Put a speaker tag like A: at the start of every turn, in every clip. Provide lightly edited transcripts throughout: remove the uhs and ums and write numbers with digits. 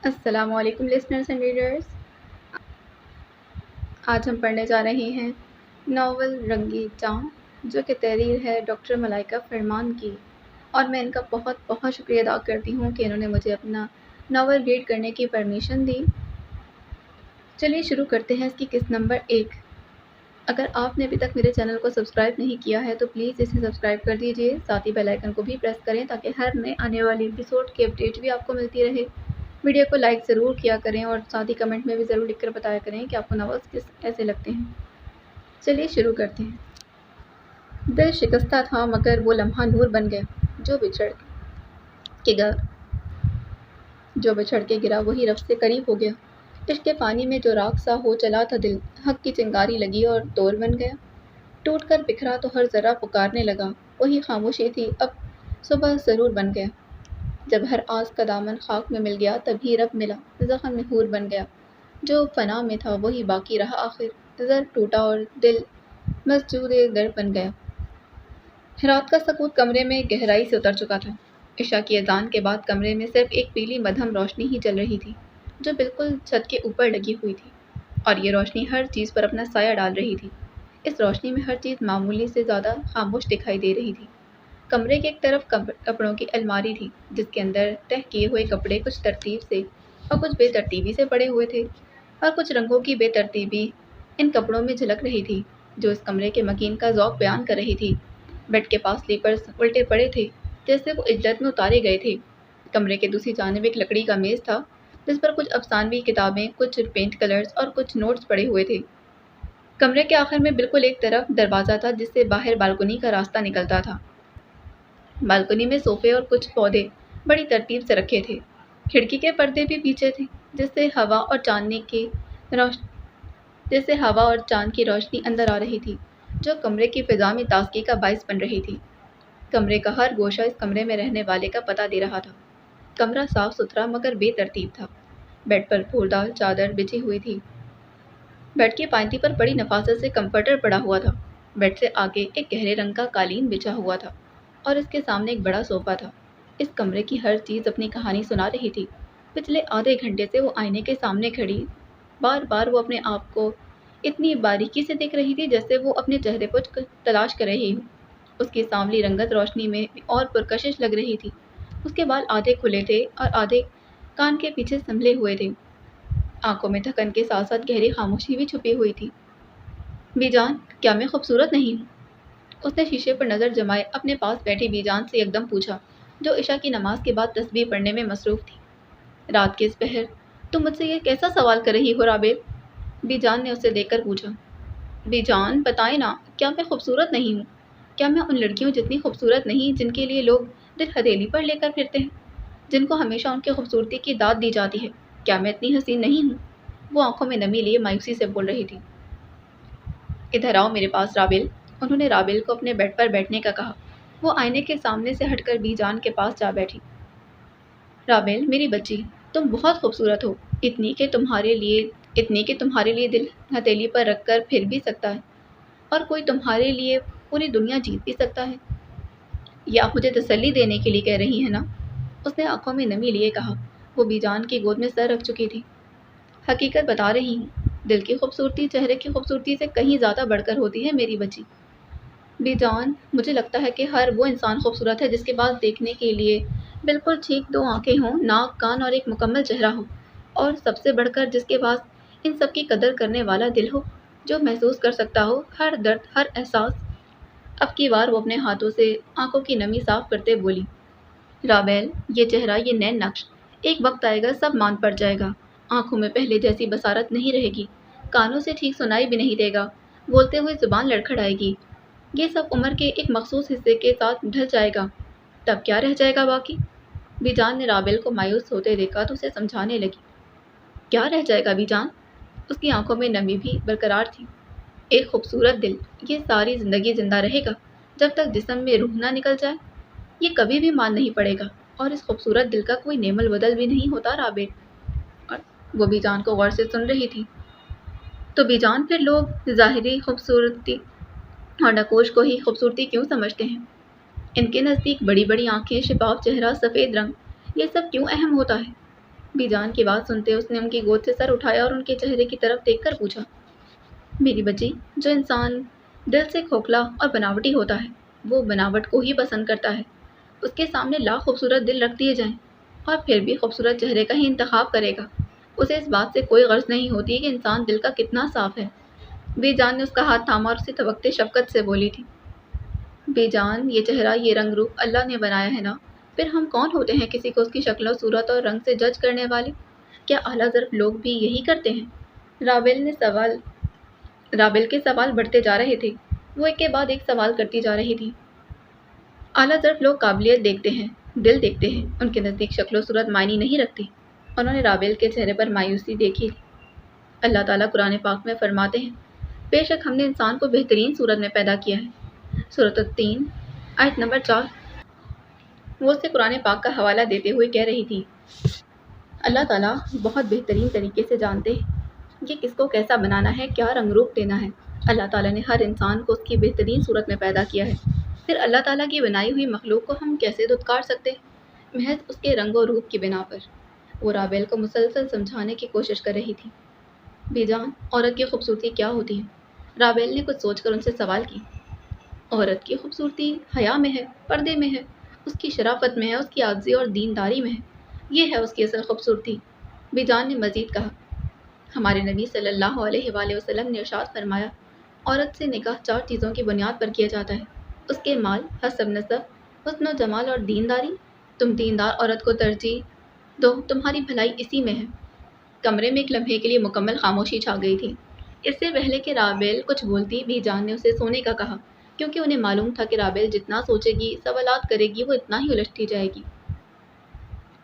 A: السلام علیکم listeners and readers. آج ہم پڑھنے جا رہے ہیں ناول رنگی چاند، جو کہ تحریر ہے ڈاکٹر ملائکہ فرمان کی، اور میں ان کا بہت بہت شکریہ ادا کرتی ہوں کہ انہوں نے مجھے اپنا ناول ریڈ کرنے کی پرمیشن دی. چلیے شروع کرتے ہیں اس کی قسط نمبر 1. اگر آپ نے ابھی تک میرے چینل کو سبسکرائب نہیں کیا ہے تو پلیز اسے سبسکرائب کر دیجیے، ساتھ ہی بیل آئیکن کو بھی پریس کریں تاکہ ہر نئے آنے والی ایپیسوڈ کی اپڈیٹ بھی آپ کو ملتی رہے. ویڈیو کو لائک ضرور کیا کریں اور ساتھ ہی کمنٹ میں بھی ضرور لکھ کر بتایا کریں کہ آپ کو ناولس ایسے لگتے ہیں. چلیے شروع کرتے ہیں. دل شکستہ تھا مگر وہ لمحہ نور بن گیا. جو بچھڑ کے گرا وہی رب سے قریب ہو گیا. عشق کے پانی میں جو راکھ سا ہو چلا تھا دل، حق کی چنگاری لگی اور دور بن گیا. ٹوٹ کر بکھرا تو ہر ذرہ پکارنے لگا، وہی خاموشی تھی اب صبح ضرور بن گیا. جب ہر آس کا دامن خاک میں مل گیا تبھی رب ملا، زخم میں حور بن گیا. جو فنا میں تھا وہی باقی رہا آخر، زر ٹوٹا اور دل مسجود در بن گیا. رات کا سکوت کمرے میں گہرائی سے اتر چکا تھا. عشاء کی اذان کے بعد کمرے میں صرف ایک پیلی مدھم روشنی ہی چل رہی تھی، جو بالکل چھت کے اوپر لگی ہوئی تھی، اور یہ روشنی ہر چیز پر اپنا سایہ ڈال رہی تھی. اس روشنی میں ہر چیز معمولی سے زیادہ خاموش دکھائی دے رہی تھی. کمرے کی ایک طرف کپڑوں کی الماری تھی، جس کے اندر تہہ کیے ہوئے کپڑے کچھ ترتیب سے اور کچھ بے ترتیبی سے پڑے ہوئے تھے، اور کچھ رنگوں کی بے ترتیبی ان کپڑوں میں جھلک رہی تھی جو اس کمرے کے مکین کا ذوق بیان کر رہی تھی. بیڈ کے پاس سلیپرز الٹے پڑے تھے جیسے وہ اجلت میں اتارے گئے تھے. کمرے کے دوسری جانب ایک لکڑی کا میز تھا جس پر کچھ افسانوی کتابیں، کچھ پینٹ کلرز اور کچھ نوٹس پڑے ہوئے تھے. کمرے کے آخر میں بالکل ایک طرف دروازہ تھا جس سے باہر بالکنی کا راستہ نکلتا تھا. بالکنی میں صوفے اور کچھ پودے بڑی ترتیب سے رکھے تھے. کھڑکی کے پردے بھی پیچھے تھے جس سے ہوا اور چاند کی روشنی اندر آ رہی تھی، جو کمرے کی فضا میں تازگی کا باعث بن رہی تھی. کمرے کا ہر گوشہ اس کمرے میں رہنے والے کا پتہ دے رہا تھا. کمرہ صاف ستھرا مگر بے ترتیب تھا. بیڈ پر پھولدار چادر بچھی ہوئی تھی. بیڈ کی پائنتی پر بڑی نفاست سے کمفرٹر پڑا ہوا تھا. بیڈ سے آگے ایک گہرے رنگ کا قالین بچھا ہوا تھا اور اس کے سامنے ایک بڑا صوفہ تھا. اس کمرے کی ہر چیز اپنی کہانی سنا رہی تھی. پچھلے آدھے گھنٹے سے وہ آئینے کے سامنے کھڑی بار بار وہ اپنے آپ کو اتنی باریکی سے دیکھ رہی تھی جیسے وہ اپنے چہرے پر تلاش کر رہی ہو. اس کی سانولی رنگت روشنی میں اور پرکشش لگ رہی تھی. اس کے بال آدھے کھلے تھے اور آدھے کان کے پیچھے سنبھلے ہوئے تھے. آنکھوں میں تھکن کے ساتھ ساتھ گہری خاموشی بھی چھپی ہوئی تھی. بی جان، کیا میں خوبصورت نہیں ہوں؟ اس نے شیشے پر نظر جمائے اپنے پاس بیٹھی بی جان سے یکدم پوچھا، جو عشاء کی نماز کے بعد تسبیح پڑھنے میں مصروف تھی. رات کے اس پہر تم مجھ سے یہ کیسا سوال کر رہی ہو رابل؟ بی جان نے اسے دیکھ کر پوچھا. بی جان بتائیں نا، کیا میں خوبصورت نہیں ہوں؟ کیا میں ان لڑکیوں جتنی خوبصورت نہیں جن کے لیے لوگ دل ہتھیلی پر لے کر پھرتے ہیں، جن کو ہمیشہ ان کی خوبصورتی کی داد دی جاتی ہے؟ کیا میں اتنی حسین نہیں ہوں؟ وہ آنکھوں میں نمی لیے مایوسی سے بول رہی تھی. ادھر آؤ میرے پاس رابل. انہوں نے رابل کو اپنے بیڈ پر بیٹھنے کا کہا. وہ آئینے کے سامنے سے ہٹ کر بی جان کے پاس جا بیٹھی. رابل میری بچی، تم بہت خوبصورت ہو، اتنی کہ تمہارے لیے دل ہتھیلی پر رکھ کر پھر بھی سکتا ہے، اور کوئی تمہارے لیے پوری دنیا جیت بھی سکتا ہے. یہ آپ مجھے تسلی دینے کے لیے کہہ رہی ہیں نا؟ اس نے آنکھوں میں نمی لیے کہا. وہ بی جان کی گود میں سر رکھ چکی تھی. حقیقت بتا رہی ہوں، دل کی خوبصورتی چہرے کی خوبصورتی سے کہیں زیادہ بڑھ کر ہوتی ہے میری بچی. بی جان، مجھے لگتا ہے کہ ہر وہ انسان خوبصورت ہے جس کے پاس دیکھنے کے لیے بالکل ٹھیک 2 آنکھیں ہوں، ناک، کان اور ایک مکمل چہرہ ہو، اور سب سے بڑھ کر جس کے پاس ان سب کی قدر کرنے والا دل ہو، جو محسوس کر سکتا ہو ہر درد، ہر احساس. اب کی بار وہ اپنے ہاتھوں سے آنکھوں کی نمی صاف کرتے بولی. رابل، یہ چہرہ، یہ نین نقش، ایک وقت آئے گا سب مان پڑ جائے گا. آنکھوں میں پہلے جیسی بصارت نہیں رہے گی، کانوں سے ٹھیک سنائی بھی نہیں دے گا، بولتے ہوئے زبان لڑکھڑائے گی. یہ سب عمر کے ایک مخصوص حصے کے ساتھ ڈھل جائے گا. تب کیا رہ جائے گا باقی؟ بی جان نے رابل کو مایوس ہوتے دیکھا تو اسے سمجھانے لگی. کیا رہ جائے گا بی جان؟ اس کی آنکھوں میں نمی بھی برقرار تھی. ایک خوبصورت دل، یہ ساری زندگی زندہ رہے گا جب تک جسم میں روح نہ نکل جائے. یہ کبھی بھی مان نہیں پڑے گا، اور اس خوبصورت دل کا کوئی نعم البدل بھی نہیں ہوتا رابل. اور وہ بی جان کو غور سے سن رہی تھی. تو بی جان، پھر لوگ ظاہری خوبصورتی اور نقوش کو ہی خوبصورتی کیوں سمجھتے ہیں؟ ان کے نزدیک بڑی بڑی آنکھیں، شفاف چہرہ، سفید رنگ، یہ سب کیوں اہم ہوتا ہے؟ بی جان کی بات سنتے اس نے ان کی گود سے سر اٹھایا اور ان کے چہرے کی طرف دیکھ کر پوچھا، میری بچی، جو انسان دل سے کھوکھلا اور بناوٹی ہوتا ہے وہ بناوٹ کو ہی پسند کرتا ہے۔ اس کے سامنے لاکھ خوبصورت دل رکھ دیے جائیں اور پھر بھی خوبصورت چہرے کا ہی انتخاب کرے گا۔ اسے اس بات سے کوئی غرض نہیں ہوتی کہ انسان دل کا کتنا صاف ہے۔ بی جان نے اس کا ہاتھ تھاما اور اسے تھبکتے شفقت سے بولی تھی، بی جان، یہ چہرہ، یہ رنگ روپ اللہ نے بنایا ہے نا، پھر ہم کون ہوتے ہیں کسی کو اس کی شکل و صورت اور رنگ سے جج کرنے والے؟ کیا اعلیٰ ظرف لوگ بھی یہی کرتے ہیں؟ رابل کے سوال بڑھتے جا رہے تھے، وہ ایک کے بعد ایک سوال کرتی جا رہی تھی۔ اعلیٰ ظرف لوگ قابلیت دیکھتے ہیں، دل دیکھتے ہیں، ان کے نزدیک شکل و صورت معنی نہیں رکھتی۔ انہوں نے رابل کے چہرے پر مایوسی دیکھی تھی۔ اللہ تعالیٰ قرآن پاک میں فرماتے ہیں، بے شک ہم نے انسان کو بہترین صورت میں پیدا کیا ہے۔ سورۃ التین آیت نمبر 4۔ وہ اسے قرآن پاک کا حوالہ دیتے ہوئے کہہ رہی تھی، اللہ تعالیٰ بہت بہترین طریقے سے جانتے ہیں کہ کس کو کیسا بنانا ہے، کیا رنگ روپ دینا ہے۔ اللہ تعالیٰ نے ہر انسان کو اس کی بہترین صورت میں پیدا کیا ہے، پھر اللہ تعالیٰ کی بنائی ہوئی مخلوق کو ہم کیسے دھتکار سکتے ہیں محض اس کے رنگ و روپ کی بنا پر؟ وہ رابل کو مسلسل سمجھانے کی کوشش کر رہی تھی۔ بی جان، عورت کی خوبصورتی کیا ہوتی ہے؟ رابل نے کچھ سوچ کر ان سے سوال کی۔ عورت کی خوبصورتی حیا میں ہے، پردے میں ہے، اس کی شرافت میں ہے، اس کی عاجزی اور دینداری میں ہے، یہ ہے اس کی اصل خوبصورتی۔ بی جان نے مزید کہا، ہمارے نبی صلی اللہ علیہ وآلہ وسلم نے ارشاد فرمایا، عورت سے نکاح 4 چیزوں کی بنیاد پر کیا جاتا ہے، اس کے مال، حسب نسب، حسن و جمال اور دینداری۔ تم دیندار عورت کو ترجیح دو، تمہاری بھلائی اسی میں ہے۔ کمرے میں ایک لمحے کے لیے مکمل خاموشی چھا گئی تھی۔ اس سے پہلے کہ رابل کچھ بولتی، بی جان نے اسے سونے کا کہا، کیونکہ انہیں معلوم تھا کہ رابل جتنا سوچے گی، سوالات کرے گی، وہ اتنا ہی الجھتی جائے گی۔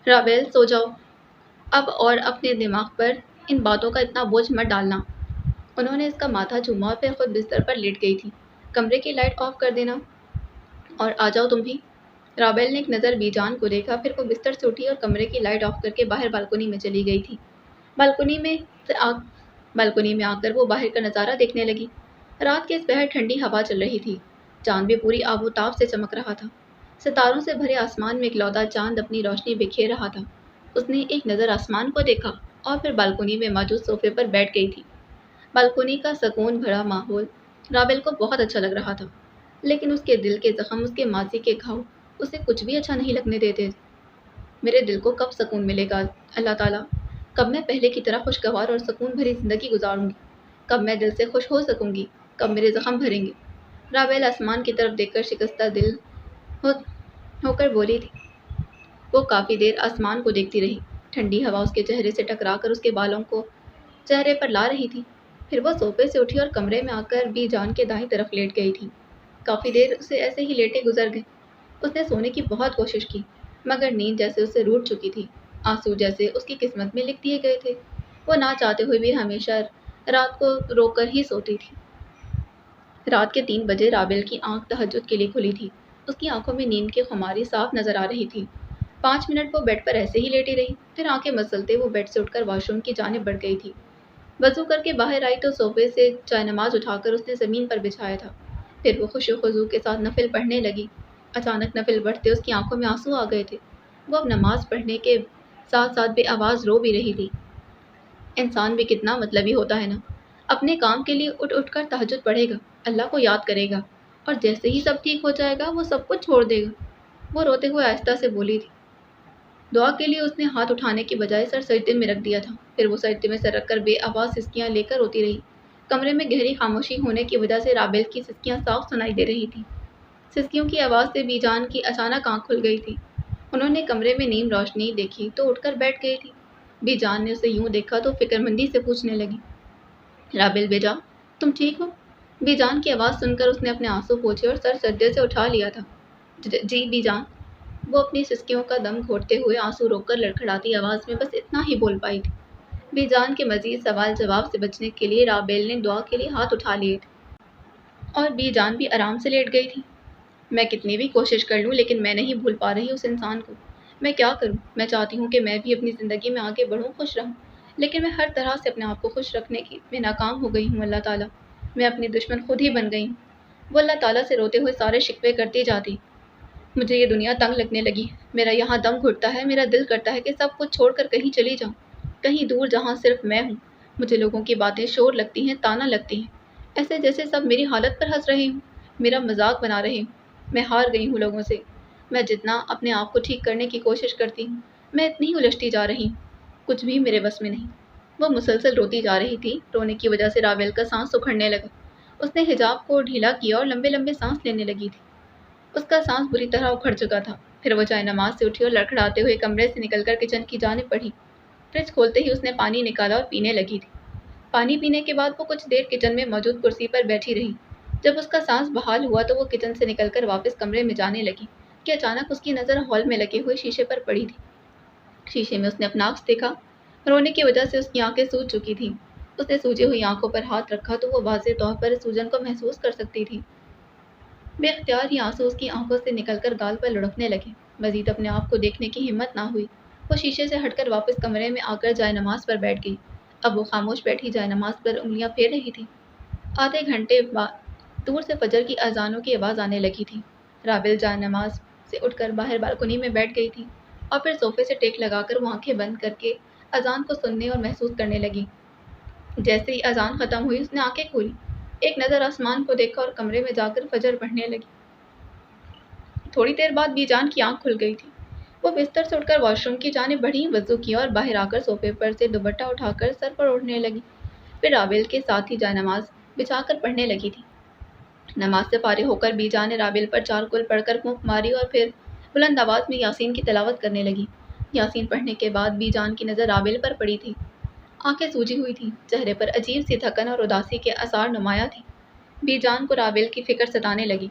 A: رابل، سو جاؤ اب اور اپنے دماغ پر ان باتوں کا اتنا بوجھ مت ڈالنا۔ انہوں نے اس کا ماتھا چوما اور پھر خود بستر پر لیٹ گئی تھی۔ کمرے کی لائٹ آف کر دینا اور آ جاؤ تم بھی۔ رابل نے ایک نظر بی جان کو دیکھا، پھر وہ بستر سے اٹھی اور کمرے کی لائٹ آف کر کے باہر بالکنی میں چلی گئی تھی۔ بالکنی میں آ کر وہ باہر کا نظارہ دیکھنے لگی۔ رات کے اس پہر ٹھنڈی ہوا چل رہی تھی، چاند بھی پوری آب و تاب سے چمک رہا تھا، ستاروں سے بھرے آسمان میں اکلوتا چاند اپنی روشنی بکھیر رہا تھا۔ اس نے ایک نظر آسمان کو دیکھا اور پھر بالکنی میں موجود صوفے پر بیٹھ گئی تھی۔ بالکنی کا سکون بھرا ماحول رابل کو بہت اچھا لگ رہا تھا، لیکن اس کے دل کے زخم، اس کے ماضی کے گھاؤ اسے کچھ بھی اچھا نہیں لگنے دیتے تھے۔ میرے دل کو کب سکون ملے گا اللہ تعالیٰ؟ کب میں پہلے کی طرح خوشگوار اور سکون بھری زندگی گزاروں گی؟ کب میں دل سے خوش ہو سکوں گی؟ کب میرے زخم بھریں گے؟ رابل آسمان کی طرف دیکھ کر شکستہ دل ہو کر بولی تھی۔ وہ کافی دیر آسمان کو دیکھتی رہی۔ ٹھنڈی ہوا اس کے چہرے سے ٹکرا کر اس کے بالوں کو چہرے پر لا رہی تھی۔ پھر وہ صوفے سے اٹھی اور کمرے میں آ کر بی جان کے دائیں طرف لیٹ گئی تھی۔ کافی دیر اسے ایسے ہی لیٹے گزر گئی۔ اس نے سونے کی بہت کوشش کی، مگر نیند جیسے اسے روٹ چکی تھی، آنسو جیسے اس کی قسمت میں لکھ دیے گئے تھے۔ وہ نہ چاہتے ہوئے بھی ہمیشہ رات کو رو کر ہی سوتی تھی۔ رات کے 3 بجے رابل کی آنکھ تہجد کے لیے کھلی تھی۔ اس کی آنکھوں میں نیند کی خماری صاف نظر آ رہی تھی۔ 5 منٹ وہ بیڈ پر ایسے ہی لیٹی رہی، پھر آنکھیں مسلتے وہ بیڈ سے اٹھ کر واش روم کی جانب بڑھ گئی تھی۔ وضو کر کے باہر آئی تو صوفے سے چائے نماز اٹھا کر اس نے زمین پر بچھایا تھا۔ پھر وہ خشوع و خضوع کے ساتھ نفل پڑھنے لگی۔ اچانک نفل پڑھتے اس کی آنکھوں میں آنسو آ گئے تھے۔ وہ اب نماز پڑھنے کے ساتھ ساتھ بے آواز رو بھی رہی تھی۔ انسان بھی کتنا مطلبی ہوتا ہے نا، اپنے کام کے لیے اٹھ اٹھ کر تہجد پڑھے گا، اللہ کو یاد کرے گا، اور جیسے ہی سب ٹھیک ہو جائے گا وہ سب کچھ چھوڑ دے گا۔ وہ روتے ہوئے آہستہ سے بولی تھی۔ دعا کے لیے اس نے ہاتھ اٹھانے کی بجائے سر سجدے میں رکھ دیا تھا۔ پھر وہ سجدے میں سر رکھ کر بے آواز سسکیاں لے کر روتی رہی۔ کمرے میں گہری خاموشی ہونے کی وجہ سے رابل کی سسکیاں صاف سنائی دے رہی تھیں۔ سسکیوں کی آواز سے بی جان کی اچانک آنکھ کھل گئی تھی۔ انہوں نے کمرے میں نیم روشنی دیکھی تو اٹھ کر بیٹھ گئی تھی۔ بی جان نے اسے یوں دیکھا تو فکر مندی سے پوچھنے لگی، رابل بیٹا، تم ٹھیک ہو؟ بی جان کی آواز سن کر اس نے اپنے آنسو پوچھے اور سر سجدے سے اٹھا لیا تھا۔ جی بی جان۔ وہ اپنی سسکیوں کا دم گھوٹتے ہوئے آنسو روک کر لڑکھڑاتی آواز میں بس اتنا ہی بول پائی تھی۔ بی جان کے مزید سوال جواب سے بچنے کے لیے رابل نے دعا کے لیے ہاتھ اٹھا لیے تھے اور بی جان بھی آرام سے لیٹ گئی تھی۔ میں کتنی بھی کوشش کر لوں لیکن میں نہیں بھول پا رہی اس انسان کو۔ میں کیا کروں؟ میں چاہتی ہوں کہ میں بھی اپنی زندگی میں آگے بڑھوں، خوش رہوں، لیکن میں ہر طرح سے اپنے آپ کو خوش رکھنے میں ناکام ہو گئی ہوں اللہ تعالیٰ۔ میں اپنی دشمن خود ہی بن گئی ہوں۔ وہ اللہ تعالیٰ سے روتے ہوئے سارے شکوے کرتی جاتی۔ مجھے یہ دنیا تنگ لگنے لگی ہے، میرا یہاں دم گھٹتا ہے، میرا دل کرتا ہے کہ سب کچھ چھوڑ کر کہیں چلی جاؤں، کہیں دور جہاں صرف میں ہوں۔ مجھے لوگوں کی باتیں شور لگتی ہیں، تانا لگتی ہیں، ایسے جیسے سب میری حالت پر ہنس رہے ہوں، میرا مذاق بنا رہے ہوں۔ میں ہار گئی ہوں لوگوں سے، میں جتنا اپنے آپ کو ٹھیک کرنے کی کوشش کرتی ہوں، میں اتنی ہی الجھتی جا رہی ہوں، کچھ بھی میرے بس میں نہیں۔ وہ مسلسل روتی جا رہی تھی، رونے کی وجہ سے راویل کا سانس سکھڑنے لگا۔ اس نے حجاب کو ڈھیلا کیا اور لمبے لمبے سانس لینے لگی تھی۔ اس کا سانس بری طرح اکھڑ چکا تھا۔ پھر وہ جائے نماز سے اٹھی اور لڑکھڑاتے ہوئے کمرے سے نکل کر کچن کی جانب بڑھی۔ فریج کھولتے ہی اس نے پانی نکالا اور پینے لگی تھی۔ پانی پینے کے بعد وہ کچھ دیر کچن میں موجود کرسی پر بیٹھی رہی۔ جب اس کا سانس بحال ہوا تو وہ کچن سے نکل کر واپس کمرے میں جانے لگی کہ اچانک اس کی نظر ہال میں لگے ہوئے شیشے پر پڑی تھی۔ شیشے میں اس نے اپنا عکس دیکھا۔ رونے کی وجہ سے اس کی آنکھیں سوج چکی تھیں۔ اس نے سوجی ہوئی آنکھوں پر ہاتھ رکھا تو وہ واضح طور پر اس سوجن کو محسوس کر سکتی تھی۔ بے اختیار ہی آنسو اس کی آنکھوں سے نکل کر گال پر لڑکنے لگے۔ مزید اپنے آپ کو دیکھنے کی ہمت نہ ہوئی۔ وہ شیشے سے ہٹ کر واپس کمرے میں آ کر جائے نماز پر بیٹھ گئی۔ اب وہ خاموش بیٹھی جائے نماز پر انگلیاں پھیر رہی تھی۔ آدھے گھنٹے بعد دور سے فجر کی اذانوں کی آواز آنے لگی تھی۔ راویل جائے نماز سے اٹھ کر باہر بالکنی میں بیٹھ گئی تھی اور پھر صوفے سے ٹیک لگا کر وہ آنکھیں بند کر کے اذان کو سننے اور محسوس کرنے لگی۔ جیسے ہی اذان ختم ہوئی اس نے آنکھیں کھولی، ایک نظر آسمان کو دیکھا اور کمرے میں جا کر فجر پڑھنے لگی۔ تھوڑی دیر بعد بی جان کی آنکھ کھل گئی تھی۔ وہ بستر سے اٹھ کر واش روم کی جانب بڑھی، وضو کیا اور باہر آ کر صوفے پر سے دوپٹہ اٹھا کر سر پر اوڑھنے لگی۔ پھر راویل کے ساتھ ہی جائے نماز بچھا کر پڑھنے لگی تھی۔ نماز سے فارغ ہو کر بی جان نے راویل پر 4 کل پڑھ کر پھونک ماری اور پھر بلند آواز میں یاسین کی تلاوت کرنے لگی۔ یاسین پڑھنے کے بعد بی جان کی نظر راویل پر پڑی تھی۔ آنکھیں سوجی ہوئی تھیں، چہرے پر عجیب سی تھکن اور اداسی کے آثار نمایاں تھے۔ بی جان کو راویل کی فکر ستانے لگی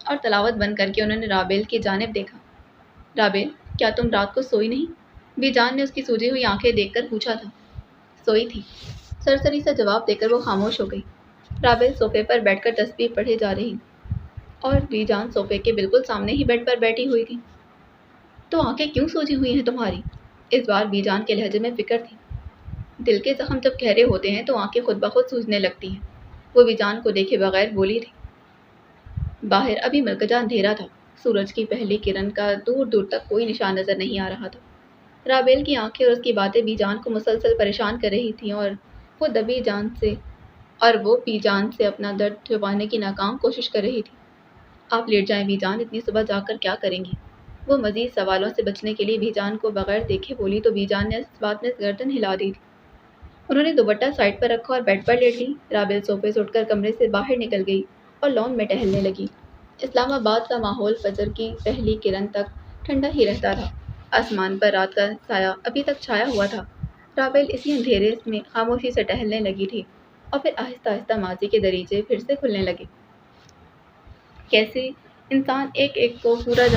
A: اور تلاوت بند کر کے انہوں نے راویل کی جانب دیکھا۔ راویل، کیا تم رات کو سوئی نہیں؟ بی جان نے اس کی سوجی ہوئی آنکھیں دیکھ کر پوچھا تھا۔ سوئی تھی، سرسری سا جواب دے کر وہ خاموش ہو گئی۔ راویل صوفے پر بیٹھ کر تسبیح پڑھے جا رہی اور بی جان صوفے کے بالکل سامنے ہی بیڈ پر بیٹھی ہوئی تھی۔ تو آنکھیں کیوں سوجی ہوئی ہیں تمہاری؟ اس بار بی جان کے لہجے میں فکر تھی۔ دل کے زخم جب گہرے ہوتے ہیں تو آنکھیں خود بخود سوجنے لگتی ہیں۔ وہ بی جان کو دیکھے بغیر بولی تھی۔ باہر ابھی ملکجا اندھیرا تھا، سورج کی پہلی کرن کا دور دور تک کوئی نشان نظر نہیں آ رہا تھا۔ راویل کی آنکھیں اور اس کی باتیں بی جان کو مسلسل پریشان کر رہی تھیں اور وہ بی جان سے اپنا درد چھپانے کی ناکام کوشش کر رہی تھی۔ آپ لیٹ جائیں بی جان، اتنی صبح جا کر کیا کریں گی؟ وہ مزید سوالوں سے بچنے کے لیے بی جان کو بغیر دیکھے بولی تو بی جان نے اس بات میں گردن ہلا دی تھی۔ انہوں نے دوپٹہ سائڈ پر رکھا اور بیڈ پر لیٹ لی۔ راویل صوفے سے اٹھ کر کمرے سے باہر نکل گئی اور لان میں ٹہلنے لگی۔ اسلام آباد کا ماحول فجر کی پہلی کرن تک ٹھنڈا ہی رہتا تھا۔ آسمان پر رات کا سایہ ابھی تک چھایا ہوا تھا۔ راویل اسی اندھیرے میں خاموشی سے ٹہلنے لگی تھی اور پھر آہستہ آہستہ ماضی کے دریچے پھر سے کھلنے لگے۔ کیسے انسان ایک انسان کو پورا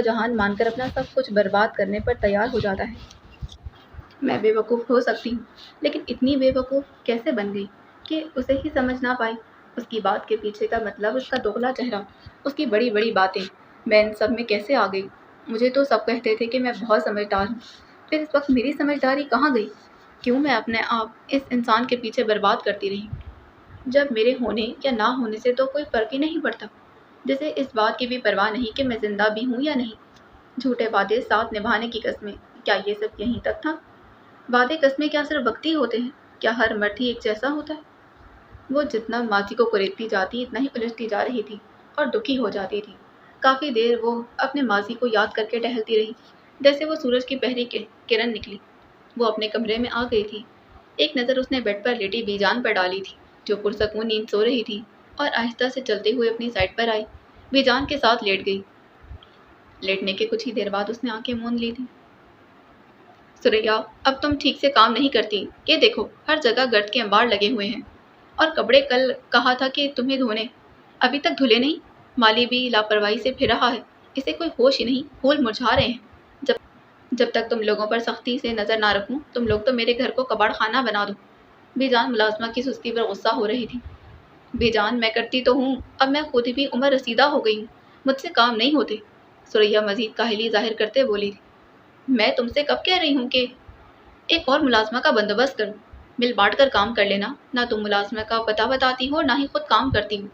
A: جہان مان کر اپنا سب کچھ برباد کرنے پر تیار ہو جاتا ہے۔ میں بے وقوف ہو سکتی ہوں، لیکن اتنی بے وقوف کیسے بن گئی کہ اسے ہی سمجھ نہ پائی؟ اس کی بات کے پیچھے کا مطلب، اس کا دوغلا چہرہ، اس کی بڑی بڑی باتیں، میں ان سب میں کیسے آ گئی؟ مجھے تو سب کہتے تھے کہ میں بہت سمجھدار ہوں، پھر اس وقت میری سمجھداری کہاں گئی؟ کیوں میں اپنے آپ اس انسان کے پیچھے برباد کرتی رہی، جب میرے ہونے یا نہ ہونے سے تو کوئی فرق ہی نہیں پڑتا؟ جسے اس بات کی بھی پرواہ نہیں کہ میں زندہ بھی ہوں یا نہیں۔ جھوٹے وعدے، ساتھ نبھانے کی قسمیں، کیا یہ سب یہیں تک تھا؟ وعدے قسمیں کیا صرف وقتی ہوتے ہیں؟ کیا ہر مرد ہی ایک جیسا ہوتا ہے؟ وہ جتنا ماضی کو کریدتی جاتی اتنا ہی الجھتی جا رہی تھی اور دکھی ہو جاتی تھی۔ کافی دیر وہ اپنے ماضی کو یاد کر کے ٹہلتی رہی، جیسے وہ سورج کی پہلی کرن نکلی۔ وہ اپنے کمرے میں آ گئی تھی۔ ایک نظر اس نے بیڈ پر لیٹی بی جان پر ڈالی تھی، جو پرسکون نیند سو رہی تھی، اور آہستہ سے چلتے ہوئے اپنی سائڈ پر آئی، بی جان کے ساتھ لیٹ گئی۔ لیٹنے کے کچھ ہی دیر بعد اس نے آنکھیں موند لی تھیں۔ سوریا، اب تم ٹھیک سے کام نہیں کرتی، یہ دیکھو ہر جگہ گرد کے انبار لگے ہوئے ہیں، اور کپڑے کل کہا تھا کہ تمہیں دھونے، ابھی تک دھلے نہیں۔ مالی بھی لاپرواہی سے پھر رہا ہے، اسے کوئی ہوش ہی نہیں، پھول مرجھا رہے ہیں۔ جب تک تم لوگوں پر سختی سے نظر نہ رکھوں، تم لوگ تو میرے گھر کو کباڑ خانہ بنا دو۔ بی جان ملازمہ کی سستی پر غصہ ہو رہی تھی۔ بی جان، میں کرتی تو ہوں، اب میں خود بھی عمر رسیدہ ہو گئی ہوں، مجھ سے کام نہیں ہوتے۔ سوریا مزید کاہلی ظاہر کرتے بولی تھی۔ میں تم سے کب کہہ رہی ہوں کہ ایک اور ملازمہ کا بندوبست کرو، مل بانٹ کر کام کر لینا، نہ تم ملازمہ کا پتہ بتاتی ہو نہ ہی خود کام کرتی ہو۔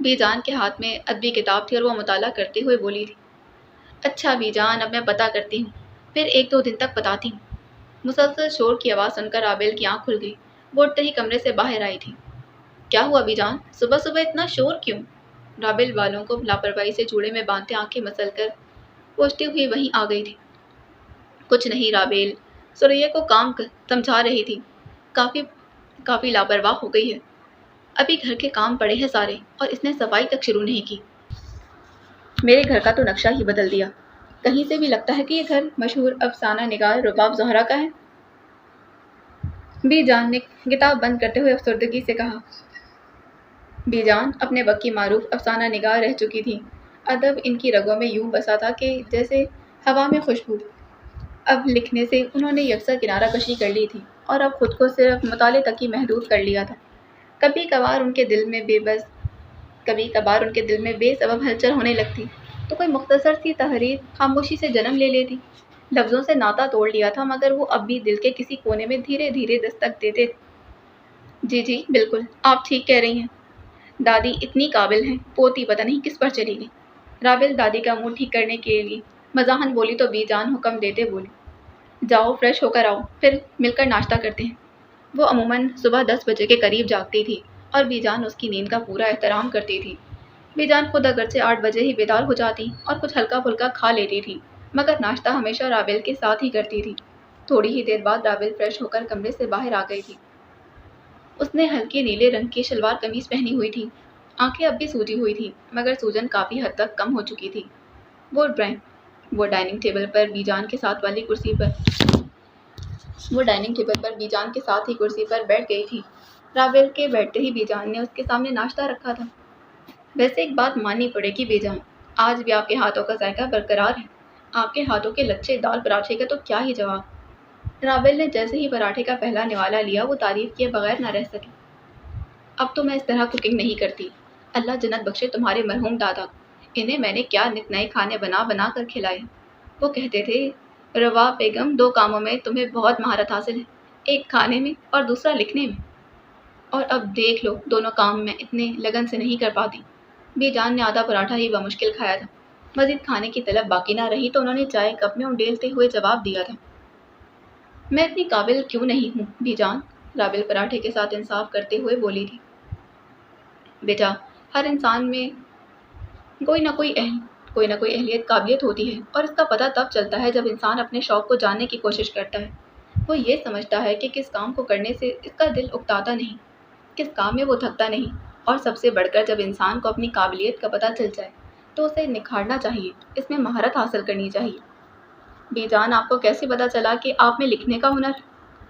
A: بی جان کے ہاتھ میں ادبی کتاب تھی اور وہ مطالعہ کرتے ہوئے بولی تھی، اچھا بی جان، اب میں پتہ کرتی ہوں، پھر 1-2 دن تک بتاتی ہوں۔ مسلسل شور کی آواز سن کر رابل کی آنکھ کھل گئی۔ وہ اٹھتے ہی کمرے سے باہر آئی تھی۔ کیا ہوا بی جان؟ صبح صبح اتنا شور کیوں؟ رابل بالوں کو لاپرواہی سے جوڑے میں باندھتے آنکھیں مسل کر پوچھتی ہوئی وہیں آ گئی تھی۔ کچھ نہیں رابل، سوریا کو کام سمجھا رہی تھی۔ کافی لاپرواہ ہو گئی ہے۔ ابھی گھر کے کام پڑے ہیں سارے اور اس نے صفائی تک شروع نہیں کی۔ میرے گھر کا تو نقشہ ہی بدل دیا۔ کہیں سے بھی لگتا ہے کہ یہ گھر مشہور افسانہ نگار رباب زہرا کا ہے۔ بی جان نے کتاب بند کرتے ہوئے افسردگی سے کہا۔ بی جان اپنے وقت کی معروف افسانہ نگار رہ چکی تھیں۔ ادب ان کی رگوں میں یوں بسا تھا کہ جیسے ہوا میں خوشبو۔ اب لکھنے سے انہوں نے یکسر کنارہ کشی کر لی تھی اور اب خود کو صرف مطالعے تک ہی محدود کر لیا تھا۔ کبھی کبھار ان کے دل میں بے سبب ہلچل ہونے لگتی تو کوئی مختصر سی تحریر خاموشی سے جنم لے لیتی۔ لفظوں سے ناطا توڑ لیا تھا مگر وہ اب بھی دل کے کسی کونے میں دھیرے دھیرے دستک دیتے تھے۔ جی بالکل، آپ ٹھیک کہہ رہی ہیں۔ دادی اتنی قابل ہیں، پوتی پتہ نہیں کس پر چلی گئی۔ رابل دادی کا منہ ٹھیک کرنے کے لیے مزاحن بولی تو بی جان حکم دیتے بولی، جاؤ فریش ہو کر آؤ، پھر مل کر ناشتہ کرتے ہیں۔ وہ عموماً صبح 10 بجے کے قریب جاگتی تھی اور بی جان اس کی نیند کا پورا احترام کرتی تھی۔ بی جان خود اگرچہ 8 بجے ہی بیدار ہو جاتی اور کچھ ہلکا پھلکا کھا لیتی تھی مگر ناشتہ ہمیشہ رابل کے ساتھ ہی کرتی تھی۔ تھوڑی ہی دیر بعد رابل فریش ہو کر کمرے سے باہر آ گئی تھی۔ اس نے ہلکے نیلے رنگ کی شلوار قمیض پہنی ہوئی تھی۔ آنکھیں اب بھی سوجی ہوئی تھی مگر سوجن کافی حد تک کم ہو چکی تھی۔ وہ ڈائننگ ٹیبل پر بی جان کے ساتھ ہی کرسی پر بیٹھ گئی تھی۔ رابل کے بیٹھتے ہی بی جان نے اس کے سامنے ناشتہ رکھا تھا۔ ویسے ایک بات ماننی پڑے گی بی جان، آج بھی آپ کے ہاتھوں کا ذائقہ برقرار ہے۔ آپ کے ہاتھوں کے لچھے دال پراٹھے کا تو کیا ہی جواب۔ رابل نے جیسے ہی پراٹھے کا پہلا نوالا لیا وہ تعریف کیے بغیر نہ رہ سکی۔ اب تو میں اس طرح کوکنگ نہیں کرتی۔ اللہ جنت بخشے تمہارے مرحوم دادا، انہیں میں نے کیا نت نئے کھانے بنا بنا کر کھلائے۔ وہ کہتے تھے، روا بیگم 2 کاموں میں تمہیں بہت مہارت حاصل ہے، ایک کھانے میں اور دوسرا لکھنے میں۔ اور اب دیکھ لو دونوں کام میں اتنے لگن سے نہیں کر پاتی۔ بی جان نے آدھا پراٹھا ہی بمشکل کھایا تھا۔ مزید کھانے کی طلب باقی نہ رہی تو انہوں نے چائے کپ میں انڈیلتے ہوئے جواب دیا تھا، میں اتنی قابل کیوں نہیں ہوں بی جان۔ رابل پراٹھے کے ساتھ انصاف کرتے ہوئے بولی تھی، بیٹا ہر انسان میں کوئی نہ کوئی اہلیت قابلیت ہوتی ہے اور اس کا پتہ تب چلتا ہے جب انسان اپنے شوق کو جاننے کی کوشش کرتا ہے۔ وہ یہ سمجھتا ہے کہ کس کام کو کرنے سے اس کا دل اکتاتا نہیں، کس کام میں وہ تھکتا نہیں، اور سب سے بڑھ کر جب انسان کو اپنی قابلیت کا پتہ چل جائے تو اسے نکھارنا چاہیے، اس میں مہارت حاصل کرنی چاہیے۔ بی جان آپ کو کیسے پتہ چلا کہ آپ میں لکھنے کا ہنر؟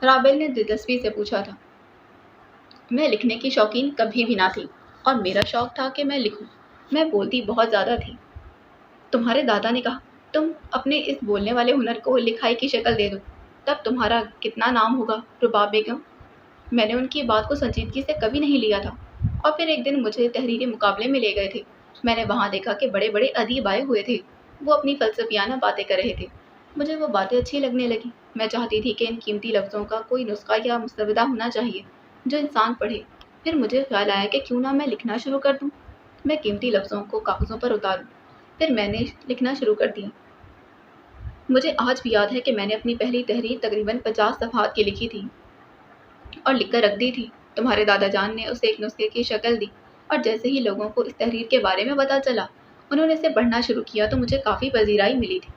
A: رابل نے دلچسپی سے پوچھا تھا۔ میں لکھنے کی شوقین کبھی بھی نہ تھی اور میرا شوق تھا کہ میں لکھوں۔ میں بولتی بہت زیادہ تھی۔ تمہارے دادا نے کہا، تم اپنے اس بولنے والے ہنر کو لکھائی کی شکل دے دو، تب تمہارا کتنا نام ہوگا رباب بیگم۔ میں نے ان کی بات کو سنجیدگی سے کبھی نہیں لیا تھا اور پھر ایک دن مجھے تحریری مقابلے میں لے گئے تھے۔ میں نے وہاں دیکھا کہ بڑے بڑے ادیب آئے ہوئے تھے، وہ اپنی فلسفیانہ باتیں کر رہے تھے۔ مجھے وہ باتیں اچھی لگنے لگیں۔ میں چاہتی تھی کہ ان قیمتی لفظوں کا کوئی نسخہ یا مسودہ ہونا چاہیے جو انسان پڑھے۔ پھر مجھے خیال آیا کہ کیوں نہ میں لکھنا شروع کر دوں، میں قیمتی لفظوں کو کاغذوں پر اتاروں۔ پھر میں نے لکھنا شروع کر دیا۔ مجھے آج بھی یاد ہے کہ میں نے اپنی پہلی تحریر تقریباً 50 صفحات کی لکھی تھی اور لکھ کر رکھ دی تھی۔ تمہارے دادا جان نے اسے ایک نسخے کی شکل دی اور جیسے ہی لوگوں کو اس تحریر کے بارے میں پتہ چلا انہوں نے اسے پڑھنا شروع کیا تو مجھے کافی پذیرائی ملی تھی۔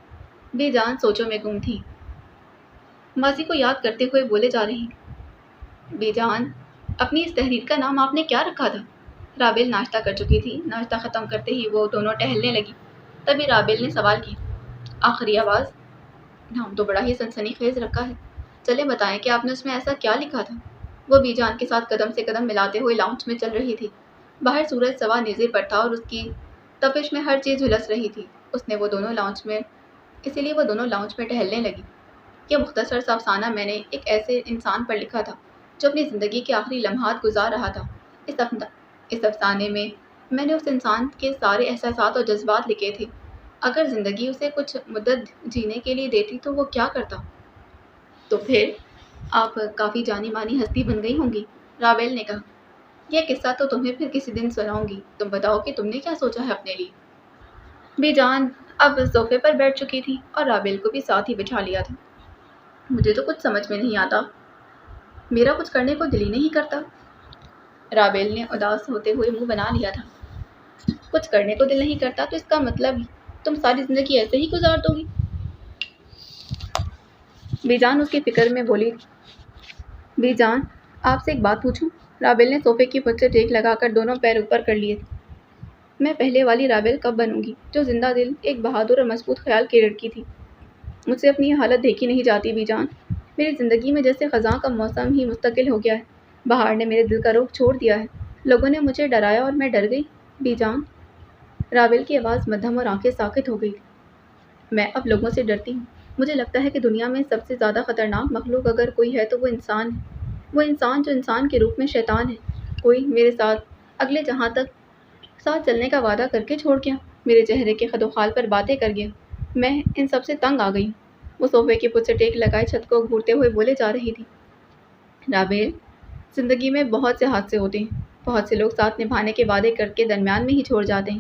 A: بے جان سوچوں میں گم تھی، ماضی کو یاد کرتے ہوئے بولے جا رہی۔ بے جان اپنی اس تحریر کا نام آپ نے کیا رکھا تھا؟ رابل ناشتہ کر چکی تھی۔ ناشتہ ختم کرتے ہی وہ دونوں ٹہلنے لگی۔ تبھی رابل نے سوال کیا، آخری آواز؟ نام تو بڑا ہی سنسنی خیز رکھا ہے، چلے بتائیں کہ آپ نے اس میں ایسا کیا لکھا تھا؟ وہ بی جان کے ساتھ قدم سے قدم ملاتے ہوئے لاؤنج میں چل رہی تھی۔ باہر سورج سوا نیزے پر تھا اور اس کی تپش میں ہر چیز جھلس رہی تھی، اسی لیے وہ دونوں لاؤنج میں ٹہلنے لگی۔ یہ مختصر سا افسانہ میں نے ایک ایسے انسان پر لکھا تھا جو اپنی زندگی کے آخری لمحات گزار رہا تھا۔ اس افسانے میں میں نے اس انسان کے سارے احساسات اور جذبات لکھے تھے۔ اگر زندگی اسے کچھ مدت جینے کے لیے دیتی تو وہ کیا کرتا؟ تو پھر آپ کافی جانی مانی ہستی بن گئی ہوں گی، رابل نے کہا۔ یہ قصہ تو تمہیں پھر کسی دن سناؤں گی، تم بتاؤ کہ تم نے کیا سوچا ہے اپنے لیے۔ بی جان اب صوفے پر بیٹھ چکی تھی اور رابیل کو بھی ساتھ ہی بٹھا لیا تھا۔ مجھے تو کچھ سمجھ میں نہیں آتا، میرا کچھ کرنے کو دل ہی نہیں کرتا۔ رابیل نے اداس ہوتے ہوئے منہ بنا لیا تھا۔ کچھ کرنے کو دل نہیں کرتا تو اس کا مطلب تم ساری زندگی ایسے ہی گزار دو گی؟ بی جان اس کی فکر میں بولی۔ بی جان آپ سے ایک بات پوچھوں؟ رابیل نے صوفے کی پشت سے ٹیک لگا کر دونوں پیر اوپر کر لیے تھے۔ میں پہلے والی رابیل کب بنوں گی جو زندہ دل، ایک بہادر اور مضبوط خیال کی لڑکی تھی؟ مجھ سے اپنی یہ حالت دیکھی نہیں جاتی بی جان۔ میری زندگی میں جیسے خزاں کا موسم ہی مستقل ہو گیا ہے۔ بہار نے میرے دل کا رخ چھوڑ دیا ہے۔ لوگوں نے مجھے ڈرایا اور میں ڈر گئی بی جان۔ رابیل کی آواز مدھم اور آنکھیں ساکت ہو گئی تھی۔ میں اب لوگوں سے ڈرتی ہوں۔ مجھے لگتا ہے کہ دنیا میں سب سے زیادہ خطرناک مخلوق اگر کوئی ہے تو وہ انسان ہے۔ وہ انسان جو انسان کے روپ میں شیطان ہے۔ کوئی میرے ساتھ اگلے جہاں تک ساتھ چلنے کا وعدہ کر کے چھوڑ گیا، میرے چہرے کے خد و خال پر باتیں کر گیا۔ میں ان سب سے تنگ آ گئی ہوں۔ وہ صوفے کی پشت سے ٹیک لگائے چھت کو گھورتے ہوئے بولے جا رہی تھی۔ رابیل، زندگی میں بہت سے حادثے ہوتے ہیں۔ بہت سے لوگ ساتھ نبھانے کے وعدے کر کے درمیان میں ہی چھوڑ جاتے ہیں۔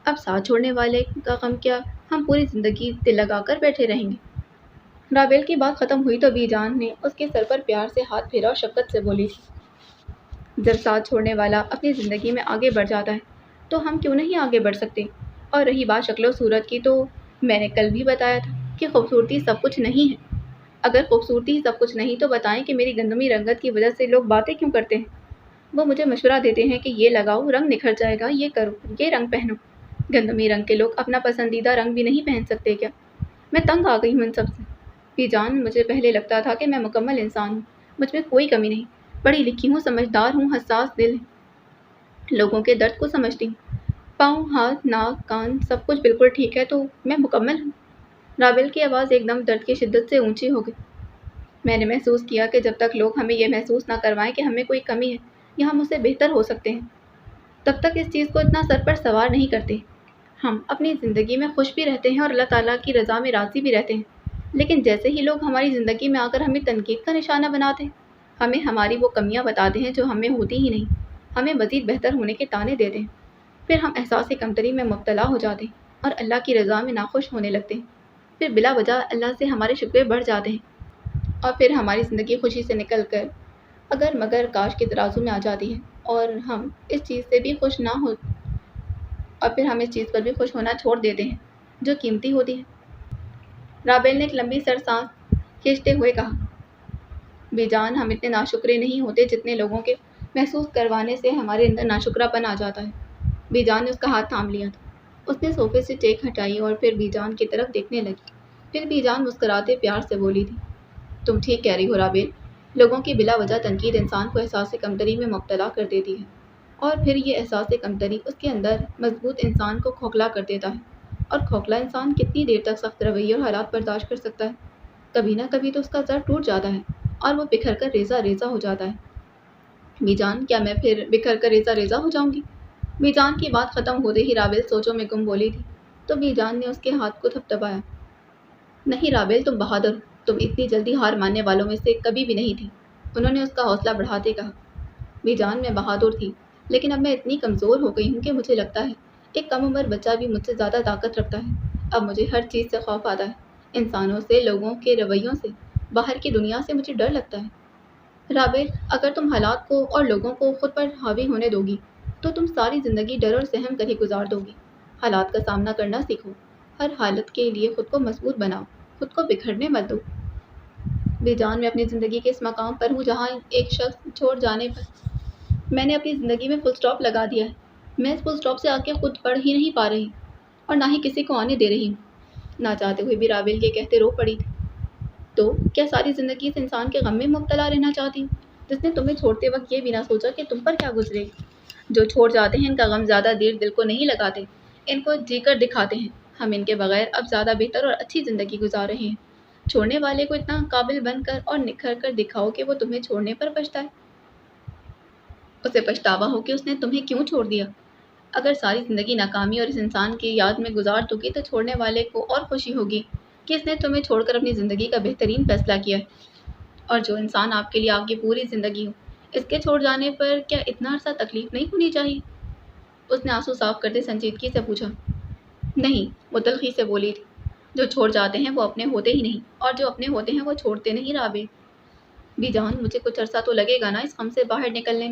A: اب ساتھ چھوڑنے والے کا غم کیا ہم پوری زندگی دل لگا کر بیٹھے رہیں گے؟ رابیل کی بات ختم ہوئی تو بی جان نے اس کے سر پر پیار سے ہاتھ پھیرا اور شفقت سے بولی تھی۔ جب ساتھ چھوڑنے والا اپنی زندگی میں آگے بڑھ جاتا ہے تو ہم کیوں نہیں آگے بڑھ سکتے؟ اور رہی بات شکل و صورت کی، تو میں نے کل بھی بتایا تھا کہ خوبصورتی سب کچھ نہیں ہے۔ اگر خوبصورتی سب کچھ نہیں تو بتائیں کہ میری گندمی رنگت کی وجہ سے لوگ باتیں کیوں کرتے ہیں؟ وہ مجھے مشورہ دیتے ہیں کہ یہ لگاؤ، رنگ نکھر جائے گا، یہ کرو، یہ رنگ پہنو۔ گندمی رنگ کے لوگ اپنا پسندیدہ رنگ بھی نہیں پہن سکتے کیا؟ میں تنگ آ گئی ہوں ان سب سے بی جان۔ مجھے پہلے لگتا تھا کہ میں مکمل انسان ہوں، مجھ میں کوئی کمی نہیں، پڑھی لکھی ہوں، سمجھدار ہوں، حساس دل ہے، لوگوں کے درد کو سمجھتی ہوں، پاؤں، ہاتھ، ناک، کان سب کچھ بالکل ٹھیک ہے، تو میں مکمل ہوں۔ رابیل کی آواز ایک دم درد کی شدت سے اونچی ہو گئی۔ میں نے محسوس کیا کہ جب تک لوگ ہمیں یہ محسوس نہ کروائیں کہ ہمیں کوئی کمی ہے یا ہم اس سے بہتر ہو سکتے ہیں، تب تک اس چیز کو اتنا سر پر سوار نہیں کرتے۔ ہم اپنی زندگی میں خوش بھی رہتے ہیں اور اللہ تعالیٰ کی رضا میں راضی بھی رہتے ہیں، لیکن جیسے ہی لوگ ہماری زندگی میں آ کر ہمیں تنقید کا نشانہ بناتے ہیں، ہمیں ہماری وہ کمیاں بتاتے ہیں جو ہمیں ہوتی ہی نہیں، ہمیں مزید بہتر ہونے کے طعنے دیتے ہیں، پھر ہم احساس کمتری میں مبتلا ہو جاتے ہیں اور اللہ کی رضا میں ناخوش ہونے لگتے ہیں۔ پھر بلا وجہ اللہ سے ہمارے شکوے بڑھ جاتے ہیں اور پھر ہماری زندگی خوشی سے نکل کر اگر مگر کاش کے ترازو میں آ جاتی ہے اور ہم اس چیز سے بھی خوش نہ ہو، اور پھر ہم اس چیز پر بھی خوش ہونا چھوڑ دیتے ہیں جو قیمتی ہوتی ہے۔ رابیل نے ایک لمبی سر سانس کھینچتے ہوئے کہا۔ بی جان، ہم اتنے ناشکرے نہیں ہوتے جتنے لوگوں کے محسوس کروانے سے ہمارے اندر ناشکرا پن آ جاتا ہے۔ بی جان نے اس کا ہاتھ تھام لیا تھا۔ اس نے صوفے سے ٹیک ہٹائی اور پھر بی جان کی طرف دیکھنے لگی۔ پھر بی جان مسکراتے پیار سے بولی تھی۔ تم ٹھیک کہہ رہی ہو رابیل، لوگوں کی بلا وجہ تنقید انسان کو احساس کمتری میں مبتلا کر دیتی ہے، اور پھر یہ احساس کمتری اس کے اندر مضبوط انسان کو کھوکھلا کر دیتا ہے، اور کھوکھلا انسان کتنی دیر تک سخت رویے اور حالات برداشت کر سکتا ہے؟ کبھی نہ کبھی تو اس کا زر ٹوٹ جاتا ہے اور وہ بکھر کر ریزہ ریزہ ہو جاتا ہے۔ بی جان، کیا میں پھر بکھر کر ریزہ ریزہ ہو جاؤں گی؟ بی جان کی بات ختم ہوتے ہی رابیل سوچوں میں گم بولی تھی تو بی جان نے اس کے ہاتھ کو تھپتھپایا۔ نہیں رابیل، تم بہادر ہو، تم اتنی جلدی ہار ماننے والوں میں سے کبھی بھی نہیں تھی۔ انہوں نے اس کا حوصلہ بڑھاتے کہا۔ بی جان، میں بہادر تھی، لیکن اب میں اتنی کمزور ہو گئی ہوں کہ مجھے لگتا ہے ایک کم عمر بچہ بھی مجھ سے زیادہ طاقت رکھتا ہے۔ اب مجھے ہر چیز سے خوف آتا ہے، انسانوں سے، لوگوں کے رویوں سے، باہر کی دنیا سے مجھے ڈر لگتا ہے۔ رابیل، اگر تم حالات کو اور لوگوں کو خود پر حاوی ہونے دو گی تو تم ساری زندگی ڈر اور سہم کر ہی گزار دو گی۔ حالات کا سامنا کرنا سیکھو، ہر حالت کے لیے خود کو مضبوط بناؤ، خود کو بکھرنے مت دو۔ بی جان، میں اپنی زندگی کے اس مقام پر ہوں جہاں ایک شخص چھوڑ جانے پر میں نے اپنی زندگی میں فل سٹاپ لگا دیا ہے۔ میں اس فل سٹاپ سے آگے خود بڑھ ہی نہیں پا رہی اور نہ ہی کسی کو آنے دے رہی ہوں۔ نہ چاہتے ہوئے بھی رابیل یہ کہتے رو پڑی تھی۔ تو کیا ساری زندگی اس انسان کے غم میں مبتلا رہنا چاہتی ہوں جس نے تمہیں چھوڑتے وقت یہ بھی نہ سوچا کہ تم پر کیا گزرے گی؟ جو چھوڑ جاتے ہیں ان کا غم زیادہ دیر دل کو نہیں لگاتے، ان کو جی کر دکھاتے ہیں۔ ہم ان کے بغیر اب زیادہ بہتر اور اچھی زندگی گزار رہے ہیں۔ چھوڑنے والے کو اتنا قابل بن کر اور نکھر کر دکھاؤ کہ وہ تمہیں چھوڑنے پر پچھتائے، اسے پچھتاوا ہو کہ اس نے تمہیں کیوں چھوڑ دیا۔ اگر ساری زندگی ناکامی اور اس انسان کی یاد میں گزار دو گی تو چھوڑنے والے کو اور خوشی ہوگی کہ اس نے تمہیں چھوڑ کر اپنی زندگی کا بہترین فیصلہ کیا ہے۔ اور جو انسان آپ کے لیے آپ کی پوری زندگی ہو، اس کے چھوڑ جانے پر کیا اتنا عرصہ تکلیف نہیں ہونی چاہیے؟ اس نے آنسو صاف کرتے سنجیدگی سے پوچھا۔ نہیں، وہ تلخی سے بولی تھی، جو چھوڑ جاتے ہیں وہ اپنے ہوتے ہی نہیں، اور جو اپنے ہوتے ہیں وہ چھوڑتے نہیں رابع۔ بھی جان، مجھے کچھ عرصہ تو لگے گا نا اس غم سے باہر نکلنے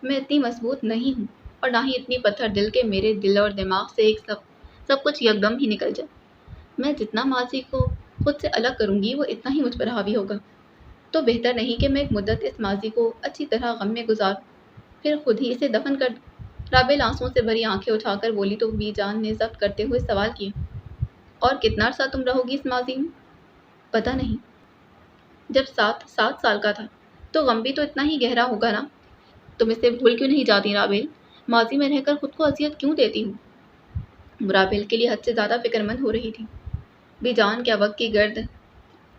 A: میں اتنی مضبوط نہیں ہوں، اور نہ ہی اتنی پتھر دل کہ میرے دل اور دماغ سے ایک سب کچھ یکدم ہی نکل جائے۔ میں جتنا ماضی کو خود سے الگ کروں گی وہ اتنا ہی مجھ پر حاوی ہوگا۔ تو بہتر نہیں کہ میں ایک مدت اس ماضی کو اچھی طرح غم میں گزاروں، پھر خود ہی اسے دفن کر دوں۔ رابع آنسوؤں سے بھری آنکھیں اٹھا کر بولی تو بی جان نے ضبط کرتے ہوئے سوال کیا، اور کتنا عرصہ تم رہو گی اس ماضی میں؟ پتہ نہیں۔ جب 7 سال کا تھا تو غم بھی تو اتنا ہی گہرا ہوگا نا۔ تم اسے بھول کیوں نہیں جاتی رابع؟ ماضی میں رہ کر خود کو اذیت کیوں دیتی ہوں؟ رابع کے لیے حد سے زیادہ فکر مند ہو رہی تھی۔ بی جان، کیا وقت کی گرد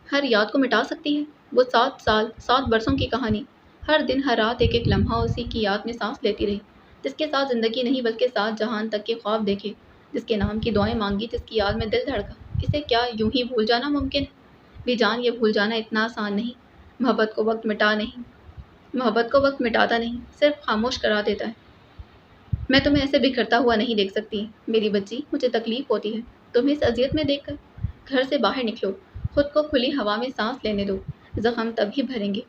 A: ہر یاد کو مٹا سکتی ہے؟ وہ 7 سال، 7 برسوں کی کہانی، ہر دن ہر رات ایک ایک لمحہ اسی کی یاد میں سانس لیتی رہی، جس کے ساتھ زندگی نہیں بلکہ 7 جہان تک کے خواب دیکھے، جس کے نام کی دعائیں مانگی، جس کی یاد میں دل دھڑکا۔ اسے کیا یوں ہی بھول جانا ممکن ہے؟ بی جان، یہ بھول جانا اتنا آسان نہیں۔ محبت کو وقت مٹاتا نہیں، صرف خاموش کرا دیتا ہے۔ میں تمہیں ایسے بکھرتا ہوا نہیں دیکھ سکتی میری بچی، مجھے تکلیف ہوتی ہے تمہیں اس اذیت میں دیکھ کر۔ گھر سے باہر نکلو، خود کو کھلی ہوا میں سانس لینے دو، زخم تبھی بھریں گے۔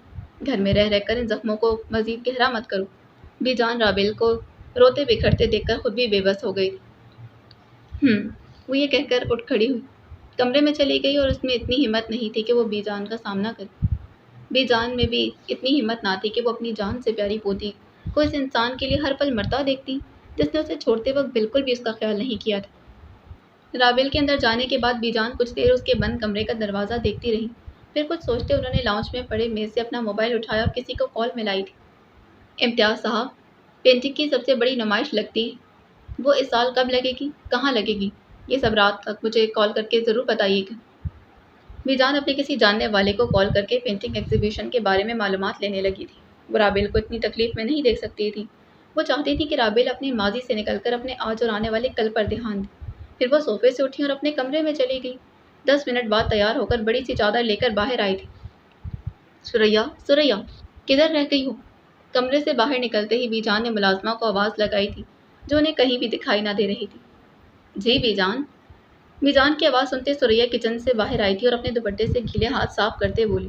A: گھر میں رہ کر ان زخموں کو مزید گہرا مت کرو۔ بی جان رابع کو روتے بکھرتے دیکھ کر خود بھی بے بس ہو گئی تھی۔ وہ یہ کہہ کر اٹھ کھڑی ہوئی، کمرے میں چلی گئی، اور اس میں اتنی ہمت نہیں تھی کہ وہ بی جان کا سامنا کرے۔ بی جان میں بھی اتنی ہمت نہ تھی کہ وہ اپنی جان سے پیاری پوتی کو اس انسان کے لیے ہر پل مرتا دیکھتی جس نے اسے چھوڑتے وقت بالکل بھی اس کا خیال نہیں کیا تھا۔ رابع کے اندر جانے کے بعد بی جان کچھ دیر اس کے بند کمرے کا دروازہ دیکھتی رہی، پھر کچھ سوچتے انہوں نے لاؤنج میں پڑے میز سے اپنا موبائل اٹھایا اور کسی کو کال ملائی تھی۔ امتیاز صاحب، پینٹنگ کی سب سے بڑی نمائش لگتی ہے، وہ اس سال کب لگے گی، کہاں لگے گی؟ یہ سب رات تک مجھے کال کر کے ضرور بتائیے گا۔ بی جان اپنے کسی جاننے والے کو کال کر کے پینٹنگ ایگزیبیشن کے بارے میں معلومات لینے لگی تھی۔ وہ رابع کو اتنی تکلیف میں نہیں دیکھ سکتی تھی۔ وہ چاہتی تھی کہ رابع اپنے ماضی سے نکل کر اپنے آج اور آنے والے کل پر دھیان دے۔ پھر وہ صوفے سے اٹھی اور اپنے کمرے میں چلی گئی۔ 10 منٹ بعد تیار ہو کر بڑی سی چادر لے کر باہر آئی تھی۔ سریا، کدھر رہ گئی ہو؟ کمرے سے باہر نکلتے ہی بی جان نے ملازمہ کو آواز لگائی تھی، جو انہیں کہیں بھی دکھائی نہ دے رہی تھی۔ G B John. بی جان کی آواز سنتے سریا کچن سے باہر آئی تھی اور اپنے دوپٹے سے گیلے ہاتھ صاف کرتے بولی،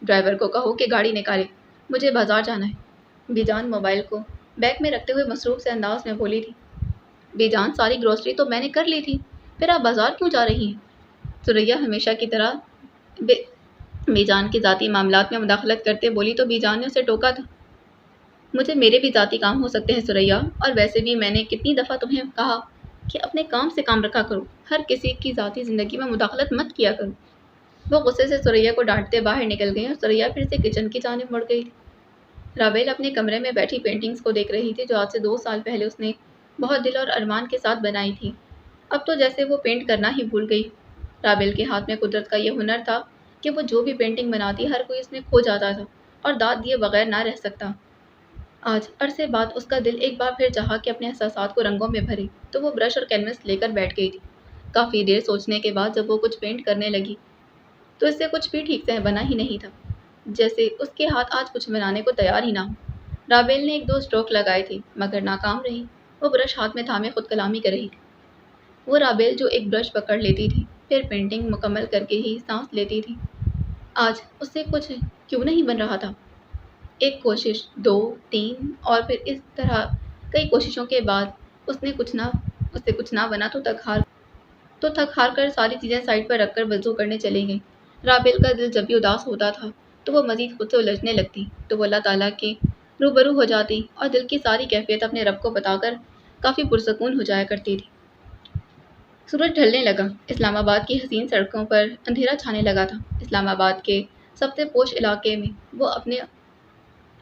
A: ڈرائیور کو کہو کہ گاڑی نکالے، مجھے بازار جانا ہے۔ بی جان موبائل کو بیگ میں رکھتے ہوئے مصروف سے انداز میں بولی تھی۔ بی جان، ساری گروسری تو میں نے کر لی تھی، پھر آپ بازار کیوں جا رہی ہیں؟ سریا ہمیشہ کی طرح بی جان کے ذاتی معاملات میں مداخلت کرتے بولی تو بی جان نے اسے ٹوکا تھا، مجھے میرے بھی ذاتی کام ہو سکتے ہیں سریا، اور ویسے بھی میں نے کتنی دفعہ تمہیں کہا کہ اپنے کام سے کام رکھا کرو، ہر کسی کی ذاتی زندگی میں مداخلت مت کیا کرو۔ وہ غصے سے سریا کو ڈانٹتے باہر نکل گئی اور سریا پھر سے کچن کی جانب مڑ گئی تھی۔ رابع اپنے کمرے میں بیٹھی پینٹنگز کو دیکھ رہی تھی جو آج سے 2 سال پہلے اس نے بہت دل اور ارمان کے ساتھ بنائی تھی۔ اب تو جیسے وہ پینٹ کرنا ہی بھول گئی۔ رابع کے ہاتھ میں قدرت کا یہ ہنر تھا کہ وہ جو بھی پینٹنگ بناتی ہر کوئی اس میں کھو جاتا تھا اور داد دیے بغیر نہ رہ سکتا۔ آج عرصے بعد اس کا دل ایک بار پھر چاہا کہ اپنے احساسات کو رنگوں میں بھرے، تو وہ برش اور کینوس لے کر بیٹھ گئی تھی۔ کافی دیر سوچنے کے بعد جب وہ کچھ پینٹ کرنے لگی تو اس سے کچھ بھی ٹھیک سے بنا ہی نہیں تھا، جیسے اس کے ہاتھ آج کچھ بنانے کو تیار ہی نہ ہو۔ رابع نے 1-2 اسٹروک لگائے تھے مگر ناکام رہی۔ وہ برش ہاتھ میں تھامے خود کلامی کر رہی تھی۔ وہ رابع جو ایک برش پکڑ لیتی تھی پھر پینٹنگ مکمل کر کے ہی سانس لیتی تھی۔ آج اس سے کچھ کیوں نہیں بن رہا تھا؟ ایک کوشش، 2، 3 اور پھر اس طرح کئی کوششوں کے بعد اس سے کچھ نہ بنا تو تھک ہار کر ساری چیزیں سائڈ پر رکھ کر وضو کرنے چلی گئی۔ رابع کا دل جب بھی اداس ہوتا تھا تو وہ مزید خود سے الجھنے لگتی، تو وہ اللہ تعالیٰ کے روبرو ہو جاتی اور دل کی ساری کیفیت اپنے رب کو بتا کر کافی پرسکون ہو جایا کرتی تھی۔ سورج ڈھلنے لگا۔ اسلام آباد کی حسین سڑکوں پر اندھیرا چھانے لگا تھا۔ اسلام آباد کے سب سے پوش علاقے میں وہ اپنے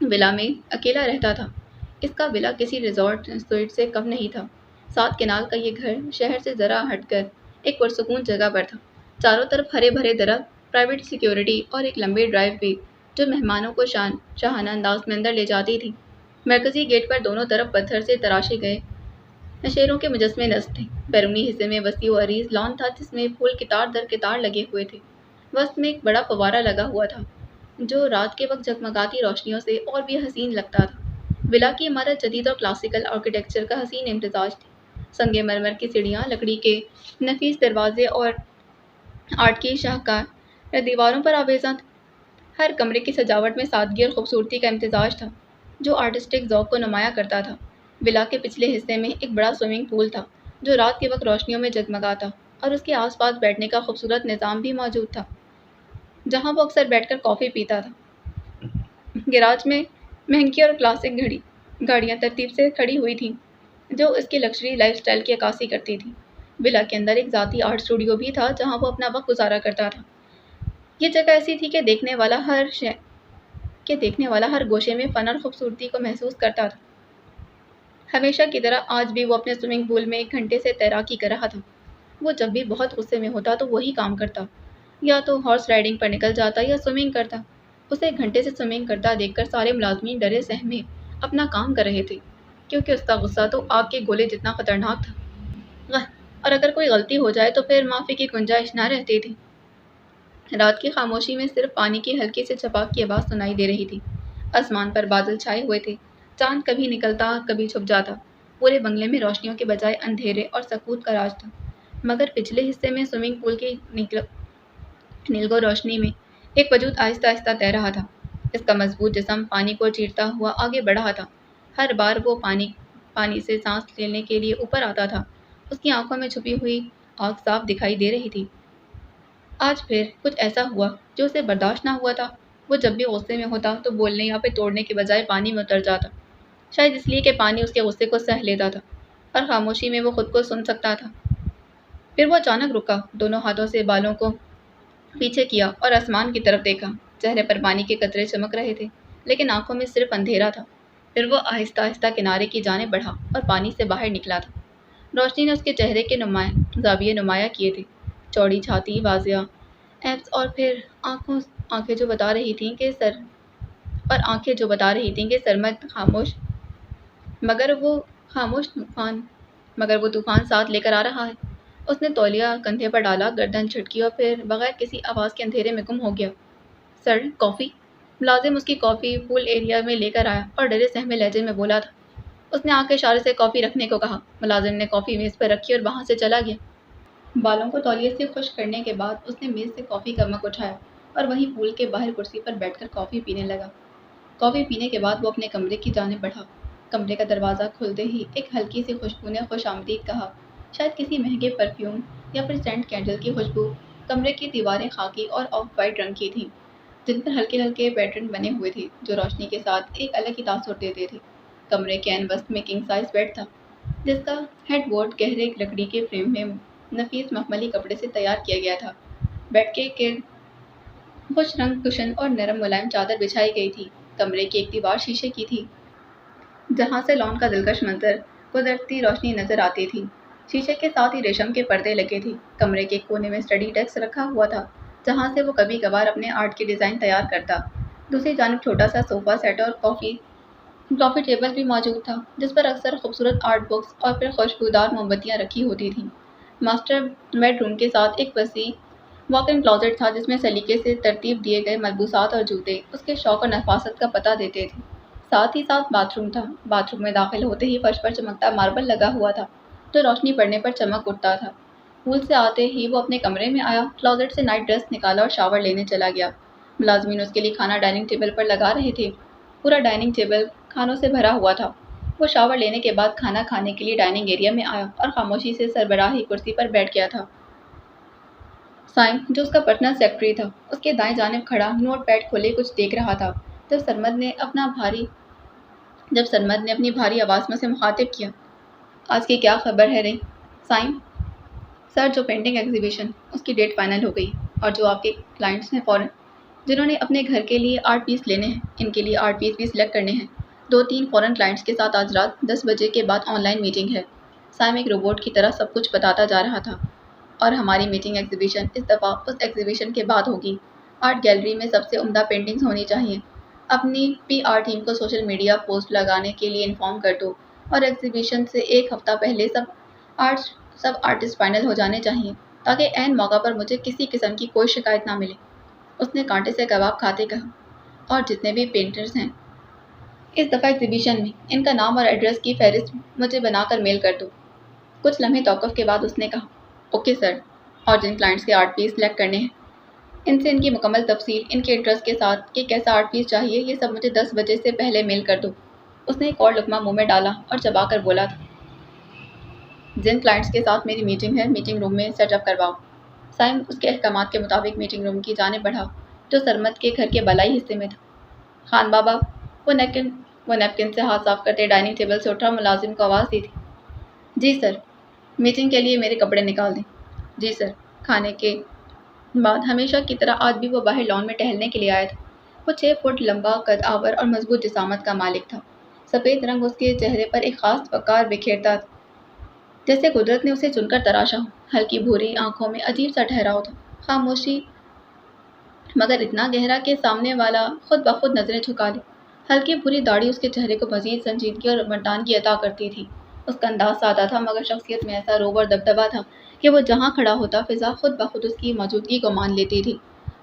A: ولا میں اکیلا رہتا تھا۔ اس کا ولا کسی ریزورٹ سوئٹ سے کم نہیں تھا۔ 7 کنال کا یہ گھر شہر سے ذرا ہٹ کر ایک پرسکون جگہ پر تھا۔ چاروں طرف ہرے بھرے درخت، پرائیویٹ سیکیورٹی اور ایک لمبی ڈرائیو وے جو مہمانوں کو شاہانہ انداز میں اندر لے جاتی تھی۔ مرکزی گیٹ پر دونوں طرف پتھر سے تراشے گئے شیروں کے مجسمے نصب تھے۔ بیرونی حصے میں وسیع و عریض لان تھا جس میں پھول قطار در قطار لگے ہوئے تھے۔ وسط میں ایک بڑا فوارہ لگا ہوا تھا جو رات کے وقت جگمگاتی روشنیوں سے اور بھی حسین لگتا تھا۔ ولا کی عمارت جدید اور کلاسیکل آرکیٹیکچر کا حسین امتزاج تھی۔ سنگ مرمر کی سیڑھیاں، لکڑی کے نفیس دروازے اور آرٹ کی شاہکار دیواروں پر آویزاں تھیں۔ ہر کمرے کی سجاوٹ میں سادگی اور خوبصورتی کا امتزاج تھا، جو آرٹسٹک ذوق کو نمایاں کرتا تھا۔ ولا کے پچھلے حصے میں ایک بڑا سوئمنگ پول تھا، جو رات کے وقت روشنیوں میں جگمگاتا، اور اس کے آس پاس بیٹھنے کا خوبصورت نظام بھی موجود تھا، جہاں وہ اکثر بیٹھ کر کافی پیتا تھا۔ گیراج میں مہنگی اور کلاسک گاڑیاں ترتیب سے کھڑی ہوئی تھیں، جو اس کے لگژری لائف سٹائل کی عکاسی کرتی تھیں۔ ولا کے اندر ایک ذاتی آرٹ اسٹوڈیو بھی تھا، جہاں وہ اپنا وقت گزارا کرتا تھا۔ یہ جگہ ایسی تھی کہ دیکھنے والا ہر گوشے میں فن اور خوبصورتی کو محسوس کرتا تھا۔ ہمیشہ کی طرح آج بھی وہ اپنے سوئمنگ پول میں 1 گھنٹے سے تیراکی کر رہا تھا۔ وہ جب بھی بہت غصے میں ہوتا تو وہی کام کرتا، یا تو ہارس رائڈنگ پر نکل جاتا یا سوئمنگ کرتا۔ اسے 1 گھنٹے سے سوئمنگ کرتا دیکھ کر سارے ملازمین ڈرے سہمے اپنا کام کر رہے تھے، کیونکہ اس کا غصہ تو آگ کے گولے جتنا خطرناک تھا، اور اگر کوئی غلطی ہو جائے تو پھر معافی کی گنجائش نہ رہتی تھی۔ رات کی خاموشی میں صرف پانی کی ہلکی سے چھپاک کی آواز سنائی دے رہی تھی۔ آسمان پر بادل چھائے ہوئے تھے، چاند کبھی نکلتا کبھی چھپ جاتا۔ پورے بنگلے میں روشنیوں کے بجائے اندھیرے اور سکوت کا راج تھا، مگر پچھلے حصے میں سوئمنگ پول کی نیلگو روشنی میں ایک وجود آہستہ آہستہ تیر رہا تھا۔ اس کا مضبوط جسم پانی کو چیرتا ہوا آگے بڑھ رہا تھا۔ ہر بار وہ پانی سے سانس لینے کے لیے اوپر آتا تھا، اس کی آنکھوں میں چھپی ہوئی آگ صاف دکھائی دے رہی تھی۔ آج پھر کچھ ایسا ہوا جو اسے برداشت نہ ہوا تھا۔ وہ جب بھی غصے میں ہوتا تو بولنے یا پھر توڑنے کے بجائے پانی میں اتر جاتا، شاید اس لیے کہ پانی اس کے غصے کو سہ لیتا تھا اور خاموشی میں وہ خود کو سن سکتا تھا۔ پھر وہ اچانک رکا، دونوں ہاتھوں سے بالوں کو پیچھے کیا اور آسمان کی طرف دیکھا۔ چہرے پر پانی کے قطرے چمک رہے تھے، لیکن آنکھوں میں صرف اندھیرا تھا۔ پھر وہ آہستہ آہستہ کنارے کی جانب بڑھا اور پانی سے باہر نکلا تھا۔ روشنی نے اس کے چہرے کے زاویے نمایاں کیے تھے، چوڑی چھاتی، واضح ایبس، اور پھر آنکھیں جو بتا رہی تھیں کہ سرمد خاموش مگر وہ طوفان ساتھ لے کر آ رہا ہے۔ اس نے تولیہ کندھے پر ڈالا، گردن جھٹکی اور پھر بغیر کسی آواز کے اندھیرے میں گم ہو گیا۔ سر، کافی؟ ملازم اس کی کافی پول ایریا میں لے کر آیا اور ڈرے سہمے لہجے میں بولا تھا۔ اس نے آنکھ کے اشارے سے کافی رکھنے کو کہا۔ ملازم نے کافی میز پر رکھی اور وہاں سے چلا گیا۔ بالوں کو تولیے سے خشک کرنے کے بعد اس نے میز سے کافی کا مگ اٹھایا اور وہیں پول کے باہر کرسی پر بیٹھ کر کافی پینے لگا۔ کافی پینے کے بعد وہ اپنے کمرے کی جانب بڑھا۔ کمرے کا دروازہ کھلتے ہی ایک ہلکی سی خوشبو نے خوش آمدید کہا، شاید کسی مہنگے پرفیوم یا پھر سینٹ کینڈل کی خوشبو۔ کمرے کی دیواریں خاکی اور آف وائٹ رنگ کی تھیں، جن پر ہلکے ہلکے پیٹرن بنے ہوئے تھے جو روشنی کے ساتھ ایک الگ ہی تاثر دیتے تھے۔ کمرے کے عین وسط میں کنگ سائز بیڈ تھا، جس کا ہیڈ بورڈ گہرے لکڑی کے فریم میں نفیس مخملی کپڑے سے تیار کیا گیا تھا۔ بیڈ کے گرد خوش رنگ کشن اور نرم ملائم چادر بچھائی گئی تھی۔ کمرے کی ایک دیوار شیشے کی تھی، جہاں سے لان کا دلکش منظر قدرتی روشنی نظر آتی تھی۔ شیشے کے ساتھ ہی ریشم کے پردے لگے تھے۔ کمرے کے کونے میں اسٹڈی ڈیسک رکھا ہوا تھا، جہاں سے وہ کبھی کبھار اپنے آرٹ کے ڈیزائن تیار کرتا۔ دوسری جانب چھوٹا سا صوفہ سیٹ اور کافی ٹیبل بھی موجود تھا، جس پر اکثر خوبصورت آرٹ بکس اور پھر خوشبودار موم بتیاں رکھی ہوتی تھیں۔ ماسٹر بیڈ روم کے ساتھ ایک وسیع واک ان کلوزٹ تھا، جس میں سلیقے سے ترتیب دیے گئے ملبوسات اور جوتے اس کے شوق اور نفاست کا پتہ دیتے تھے۔ ساتھ ہی ساتھ باتھ روم تھا۔ باتھ روم میں داخل ہوتے ہی فرش پر چمکتا ماربل لگا ہوا تھا، جو روشنی پڑنے پر چمک اٹھتا تھا۔ پول سے آتے ہی وہ اپنے کمرے میں آیا، کلوزٹ سے نائٹ ڈریس نکالا اور شاور لینے چلا گیا۔ ملازمین اس کے لیے کھانا ڈائننگ ٹیبل پر لگا رہے تھے۔ پورا ڈائننگ ٹیبل کھانوں سے بھرا ہوا تھا۔ وہ شاور لینے کے بعد کھانا کھانے کے لیے ڈائننگ ایریا میں آیا اور خاموشی سے سربراہی کرسی پر بیٹھ گیا تھا۔ سائم، جو اس کا پرسنل سیکرٹری تھا، اس کے دائیں جانب کھڑا نوٹ پیڈ کھولے کچھ دیکھ رہا تھا۔ جب سرمد نے اپنی بھاری آواز میں اسے مخاطب کیا، آج کی کیا خبر ہے رے سائم؟ سر، جو پینٹنگ ایگزیبیشن، اس کی ڈیٹ فائنل ہو گئی، اور جو آپ کے کلائنٹس ہیں جنہوں نے اپنے گھر کے لیے آرٹ پیس لینے ہیں، ان کے لیے آرٹ پیس بھی سلیکٹ کرنے ہیں۔ 2-3 فورن کلائنٹس کے ساتھ آج رات 10 بجے کے بعد آن لائن میٹنگ ہے۔ سائم ایک روبوٹ کی طرح سب کچھ بتاتا جا رہا تھا۔ اور ہماری میٹنگ ایگزیبیشن اس دفعہ اس ایگزیبیشن کے بعد ہوگی۔ آرٹ گیلری میں سب سے عمدہ پینٹنگز ہونی چاہیے۔ اپنی پی آر ٹیم کو سوشل میڈیا پوسٹ لگانے کے لیے انفارم کر دو، اور ایگزیبیشن سے 1 ہفتہ پہلے سب آرٹسٹ فائنل ہو جانے چاہیے، تاکہ عین موقع پر مجھے کسی قسم کی کوئی شکایت نہ ملے۔ اس نے کانٹے سے کباب کھاتے کہا۔ اور جتنے بھی پینٹرز ہیں اس دفعہ ایگزیبیشن میں ان کا نام اور ایڈریس کی فہرست مجھے بنا کر میل کر دو۔ کچھ لمحے توقف کے بعد اس نے کہا، اوکے سر، اور جن کلائنٹس کے آرٹ پیس سلیکٹ کرنے ہیں ان سے ان کی مکمل تفصیل، ان کے ایڈریس کے ساتھ کہ کیسا آرٹ پیس چاہیے، یہ سب مجھے 10 بجے سے پہلے میل کر دو۔ اس نے ایک اور لقمہ منہ میں ڈالا اور چبا کر بولا تھا، جن کلائنٹس کے ساتھ میری میٹنگ ہے میٹنگ روم میں سیٹ اپ کرواؤ۔ سائم اس کے احکامات کے مطابق میٹنگ روم کی جانب بڑھا جو سرمد کے گھر کے بالائی حصے میں تھا۔ خان بابا وہ نیپکن سے ہاتھ صاف کرتے ڈائننگ ٹیبل سے اٹھا ملازم کو آواز دی تھی، جی سر، میٹنگ کے لیے میرے کپڑے نکال دیں۔ جی سر۔ کھانے کے بعد ہمیشہ کی طرح آج بھی وہ باہر لان میں ٹہلنے کے لیے آیا تھا۔ وہ 6 فٹ لمبا، قد آور اور مضبوط جسامت کا مالک تھا۔ سفید رنگ اس کے چہرے پر ایک خاص وقار بکھیرتا تھا، جیسے قدرت نے اسے چن کر تراشا ہو۔ ہلکی بھوری آنکھوں میں عجیب سا ٹھہراؤ تھا، خاموشی مگر اتنا گہرا کہ سامنے والا خود بخود نظریں جھکا لے۔ ہلکی بھوری داڑھی اس کے چہرے کو مزید سنجیدگی اور مردانگی عطا کرتی تھی۔ اس کا انداز سادہ تھا مگر شخصیت میں ایسا روب اور دبدبا تھا کہ وہ جہاں کھڑا ہوتا فضا خود بخود اس کی موجودگی کو مان لیتی تھی۔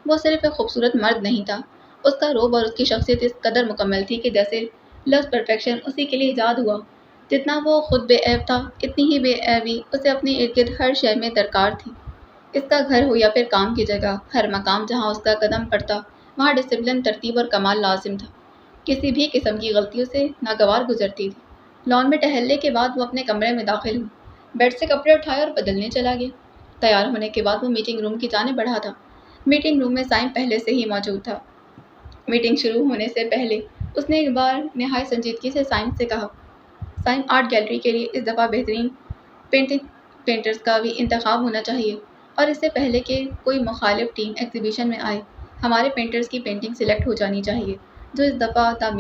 A: وہ صرف ایک خوبصورت مرد نہیں تھا، اس کا روب اور اس کی شخصیت اس قدر مکمل تھی کہ جیسے لفظ پرفیکشن اسی کے لیے ایجاد ہوا۔ جتنا وہ خود بے عیب تھا اتنی ہی بے عیبی اسے اپنے ارد گرد ہر شے میں درکار تھی۔ اس کا گھر ہو یا پھر کام کی جگہ، ہر مقام جہاں اس کا قدم پڑتا وہاں ڈسپلن، ترتیب اور کمال لازم تھا۔ کسی بھی قسم کی غلطیوں سے ناگوار گزرتی تھی۔ لان میں ٹہلنے کے بعد وہ اپنے کمرے میں داخل ہوئی، بیڈ سے کپڑے اٹھائے اور بدلنے چلا گیا۔ تیار ہونے کے بعد وہ میٹنگ روم کی جانب بڑھا تھا۔ میٹنگ روم میں سائم پہلے سے ہی موجود تھا۔ میٹنگ شروع ہونے سے پہلے اس نے ایک بار نہایت سنجیدگی سے سائم سے کہا، سائم، آرٹ گیلری کے لیے اس دفعہ بہترین پینٹرز کا بھی انتخاب ہونا چاہیے، اور اس سے پہلے کہ کوئی مخالف ٹیم ایگزیبیشن میں آئے ہمارے پینٹرز کی پینٹنگ سلیکٹ ہو جانی چاہیے جو اس دفعہ دا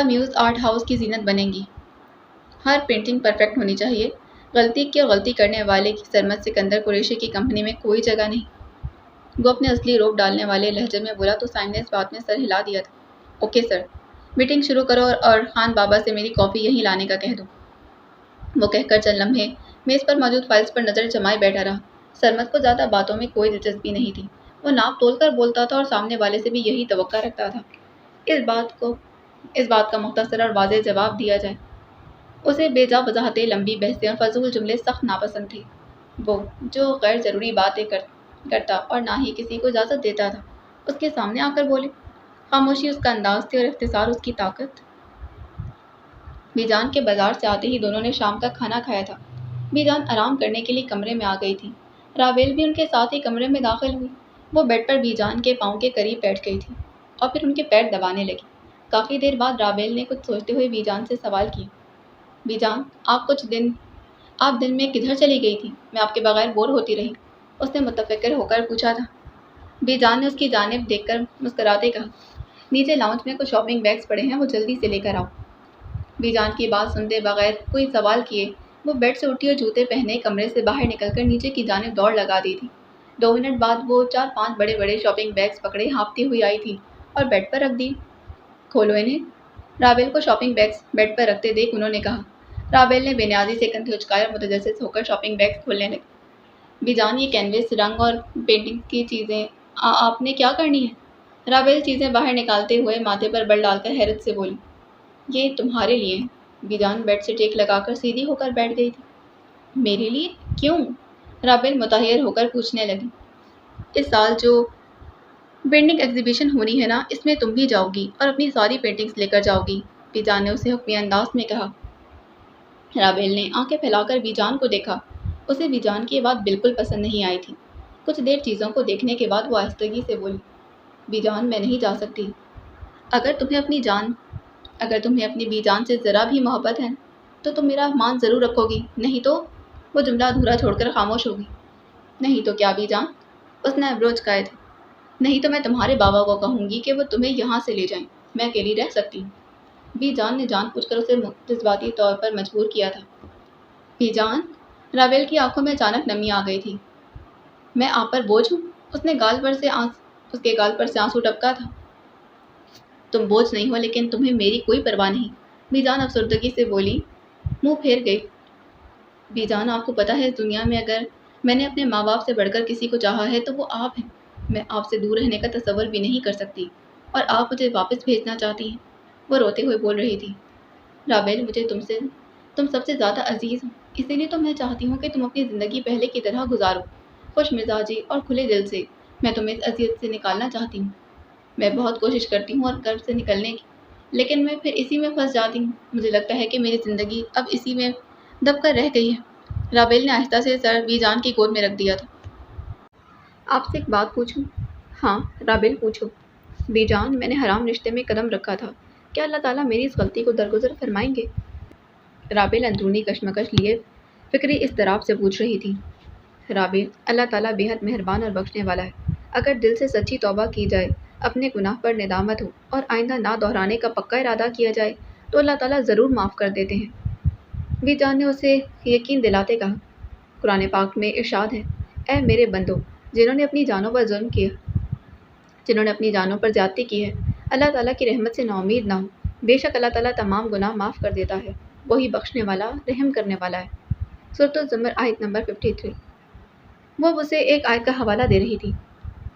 A: میوز آرٹ ہاؤس کی زینت بنیں گی۔ ہر پینٹنگ پرفیکٹ ہونی چاہیے، غلطی کی اور غلطی کرنے والے کی سرمد سکندر قریشی کی کمپنی میں کوئی جگہ نہیں۔ وہ اپنے اصلی روپ ڈالنے والے لہجے میں بولا تو سائم نے اس بات میں سر ہلا دیا تھا۔ اوکے سر، میٹنگ شروع کرو اور خان بابا سے میری کافی یہیں لانے کا کہہ دو۔ وہ کہہ کر چند لمحے میز پر موجود فائلز پر نظر جمائے بیٹھا رہا۔ سرمد کو زیادہ باتوں میں کوئی دلچسپی نہیں تھی، وہ ناپ تول کر بولتا تھا اور سامنے والے سے بھی یہی توقع رکھتا تھا اس بات کا مختصر اور واضح جواب دیا جائے۔ اسے بے جا وضاحتیں، لمبی بحثیں اور فضول جملے سخت ناپسند تھے۔ وہ جو غیر ضروری باتیں کرتا اور نہ ہی کسی کو اجازت دیتا تھا اس کے سامنے آ کر بولے۔ خاموشی اس کا انداز تھی اور اختصار اس کی طاقت۔ بیجان کے بازار سے آتے ہی دونوں نے شام کا کھانا کھایا تھا۔ بیجان آرام کرنے کے لیے کمرے میں آ گئی تھی۔ راویل بھی ان کے ساتھ ہی کمرے میں داخل ہوئی۔ وہ بیڈ پر بیجان کے پاؤں کے قریب بیٹھ گئی تھی اور پھر ان کے پیر دبانے لگی۔ کافی دیر بعد راویل نے کچھ سوچتے ہوئے بیجان سے سوال کیا، بیجان، آپ دن میں کدھر چلی گئی تھی؟ میں آپ کے بغیر بور ہوتی رہی۔ اس نے متفکر ہو کر پوچھا تھا۔ بیجان نے اس کی جانب دیکھ کر مسکراتے کہا، نیچے لاؤنج میں کچھ شاپنگ بیگز پڑے ہیں، وہ جلدی سے لے کر آؤ۔ بیجان کی بات سنتے بغیر کوئی سوال کیے وہ بیڈ سے اٹھی اور جوتے پہنے کمرے سے باہر نکل کر نیچے کی جانب دوڑ لگا دی تھی۔ 2 منٹ بعد وہ 4-5 بڑے بڑے شاپنگ بیگز پکڑے ہانپتی ہوئی آئی تھی اور بیڈ پر رکھ دی۔ کھولو انہیں۔ راویل کو شاپنگ بیگز بیڈ پر رکھتے دیکھ انہوں نے کہا۔ راویل نے بے نیازی سے کندھے اچکائے اور متجسس ہو کر شاپنگ بیگز کھولنے لگے۔ بیجان، یہ کینوس، رنگ اور پینٹنگ کی چیزیں آپ نے کیا کرنی ہے؟ راویل چیزیں باہر نکالتے ہوئے ماتھے پر بل ڈال کر حیرت سے بولی، یہ تمہارے لیے ہیں۔ بیجان بیڈ سے ٹیک لگا کر سیدھی ہو کر بیٹھ گئی تھی۔ میرے لیے؟ کیوں؟ راویل متحیر ہو کر پوچھنے لگی۔ اس سال جو پینٹنگ ایگزیبیشن ہونی ہے نا، اس میں تم بھی جاؤ گی اور اپنی ساری پینٹنگز لے کر جاؤ گی، بیجان نے اسے حکمی انداز میں کہا۔ راویل نے آنکھیں پھیلا کر بیجان کو دیکھا۔ اسے بیجان کی یہ بات بالکل پسند نہیں آئی تھی۔ کچھ دیر چیزوں کو دیکھنے کے بعد وہ آہستگی سے بولی، بیجان، میں نہیں جا سکتی۔ اگر تمہیں اپنی بیجان سے ذرا بھی محبت ہے تو تم میرا مان ضرور رکھو گی، نہیں تو… وہ جملہ ادھورا چھوڑ کر خاموش ہو گئی۔ نہیں تو کیا بیجان؟ اس نے ایبرو چکائے تھے۔ نہیں تو میں تمہارے بابا کو کہوں گی کہ وہ تمہیں یہاں سے لے جائیں، میں اکیلی رہ سکتی ہوں۔ بیجان نے جان بوجھ کر اسے جذباتی طور پر مجبور کیا تھا۔ بیجان، راویل کی آنکھوں میں اچانک نمی آ گئی تھی۔ میں آپ پر بوجھ ہوں؟ اس کے گال پر سے آنسو ٹپکا تھا۔ تم بوجھ نہیں ہو لیکن تمہیں میری کوئی پرواہ نہیں، بیجان افسردگی سے بولی، منہ پھیر گئی۔ بیجان، آپ کو پتہ ہے اس دنیا میں اگر میں نے اپنے ماں باپ سے بڑھ کر کسی کو چاہا ہے تو وہ آپ ہیں۔ میں آپ سے دور رہنے کا تصور بھی نہیں کر سکتی اور آپ مجھے واپس بھیجنا چاہتی ہیں، وہ روتے ہوئے بول رہی تھی۔ رابل، تم سب سے زیادہ عزیز ہو، اسی لیے تو میں چاہتی ہوں کہ تم اپنی زندگی پہلے کی طرح گزارو، خوش مزاجی اور کھلے دل سے۔ میں تمہیں اس اذیت سے نکالنا چاہتی ہوں۔ میں بہت کوشش کرتی ہوں اور کرب سے نکلنے کی، لیکن میں پھر اسی میں پھنس جاتی ہوں۔ مجھے لگتا ہے کہ میری زندگی اب اسی میں دب کر رہ گئی ہے۔ رابل نے آہستہ سے سر بی جان کی گود میں رکھ دیا تھا۔ آپ سے ایک بات پوچھوں؟ ہاں رابل، پوچھو۔ بی جان، میں نے حرام رشتے میں قدم رکھا تھا، کیا اللہ تعالیٰ میری اس غلطی کو درگزر فرمائیں گے؟ رابل اندرونی کشمکش لیے فکری اضطراب سے پوچھ رہی تھی۔ رابل، اللہ تعالیٰ بے حد مہربان اور بخشنے والا ہے۔ اگر دل سے سچی توبہ کی جائے، اپنے گناہ پر ندامت ہو اور آئندہ نہ دہرانے کا پکا ارادہ کیا جائے تو اللہ تعالیٰ ضرور معاف کر دیتے ہیں۔ بی جان نے اسے یقین دلاتے کہا، قرآن پاک میں ارشاد ہے، اے میرے بندو، جنہوں نے اپنی جانوں پر ظلم کیا، جنہوں نے اپنی جانوں پر زیادتی کی ہے، اللہ تعالیٰ کی رحمت سے نا امید نہ ہو۔ بے شک اللہ تعالیٰ تمام گناہ معاف کر دیتا ہے، وہی بخشنے والا، رحم کرنے والا ہے۔ سورۃ الزمر آیت نمبر 53۔ وہ اسے ایک آیت کا حوالہ دے رہی تھی۔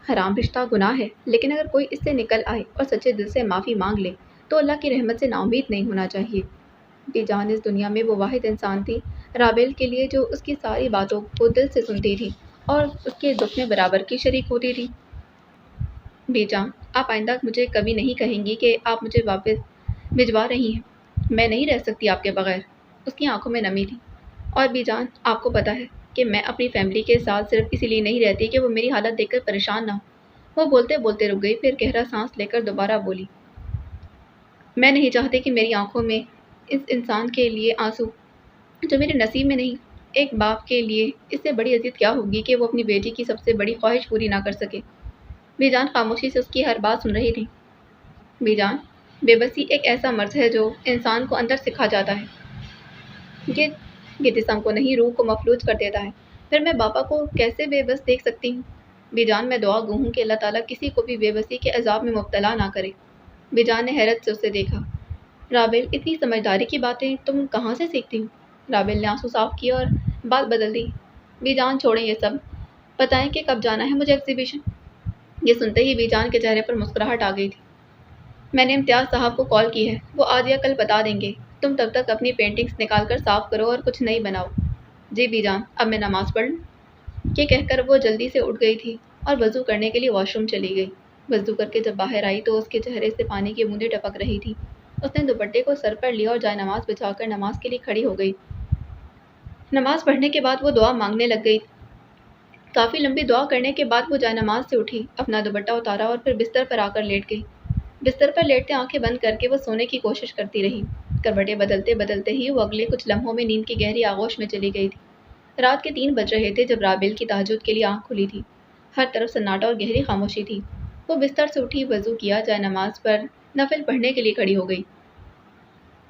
A: حرام رشتہ گناہ ہے، لیکن اگر کوئی اس سے نکل آئے اور سچے دل سے معافی مانگ لے تو اللہ کی رحمت سے نا امید نہیں ہونا چاہیے۔ بی جان اس دنیا میں وہ واحد انسان تھی رابل کے لیے جو اس کی ساری باتوں کو دل سے سنتی تھی اور اس کے دکھ میں برابر کی شریک ہوتی تھی۔ بی جان، آپ آئندہ مجھے کبھی نہیں کہیں گی کہ آپ مجھے واپس بھجوا رہی ہیں، میں نہیں رہ سکتی آپ کے بغیر۔ اس کی آنکھوں میں نمی تھی۔ اور بی جان، آپ کو پتہ ہے کہ میں اپنی فیملی کے ساتھ صرف اسی لیے نہیں رہتی کہ وہ میری حالت دیکھ کر پریشان نہ ہو۔ وہ بولتے بولتے رک گئی، پھر گہرا سانس لے کر دوبارہ بولی، میں نہیں چاہتی کہ میری آنکھوں میں اس انسان کے لیے آنسو جو میرے نصیب میں نہیں۔ ایک باپ کے لیے اس سے بڑی اذیت کیا ہوگی کہ وہ اپنی بیٹی کی سب سے بڑی خواہش پوری نہ کر سکے۔ بی جان خاموشی سے اس کی ہر بات سن رہی تھی۔ بی جان، بے بسی ایک ایسا مرض ہے جو انسان کو اندر سے کھا جاتا ہے۔ یہ جسم کو نہیں، روح کو مفلوج کر دیتا ہے۔ پھر میں باپا کو کیسے بے بس دیکھ سکتی ہوں؟ بی جان، میں دعا گو ہوں کہ اللہ تعالیٰ کسی کو بھی بے بسی کے عذاب میں مبتلا نہ کرے۔ بی جان نے حیرت سے اسے دیکھا۔ رابل، اتنی سمجھداری کی باتیں تم کہاں سے سیکھتی ہو؟ رابل نے آنسو صاف کیے اور بات بدل دی۔ بی جان، چھوڑیں یہ سب، بتائیں کہ کب جانا ہے مجھے ایگزیبیشن؟ یہ سنتے ہی بی جان کے چہرے پر مسکراہٹ آ گئی تھی۔ میں نے امتیاز صاحب کو کال کی ہے، وہ آج یا کل بتا دیں گے۔ تم تب تک اپنی پینٹنگز نکال کر صاف کرو اور کچھ نئی بناؤ۔ جی بی جان، اب میں نماز پڑھ لوں؟ یہ کہہ کر وہ جلدی سے اٹھ گئی تھی اور وضو کرنے کے لیے واش روم چلی گئی۔ وضو کر کے جب باہر آئی تو اس کے چہرے سے پانی کی بوندیں ٹپک رہی تھی۔ اس نے دوپٹے کو سر پر لیا اور جائے نماز بچھا کر نماز کے لیے کھڑی ہو گئی۔ نماز پڑھنے کے بعد وہ دعا مانگنے لگ گئی۔ کافی لمبی دعا کرنے کے بعد وہ جائے نماز سے اٹھی، اپنا دوپٹہ اتارا اور پھر بستر پر آ کر لیٹ گئی۔ بستر پر لیٹتے آنکھیں بند کر کے وہ سونے کی کوشش کرتی رہی۔ کروٹیں بدلتے بدلتے ہی وہ اگلے کچھ لمحوں میں نیند کی گہری آغوش میں چلی گئی تھی۔ رات کے 3 بج رہے تھے جب رابل کی تہجد کے لیے آنکھ کھلی تھی۔ ہر طرف سناٹا اور گہری خاموشی تھی۔ وہ بستر سے اٹھی، وضو کیا، جائے نماز پر نفل پڑھنے کے لیے کھڑی ہو گئی۔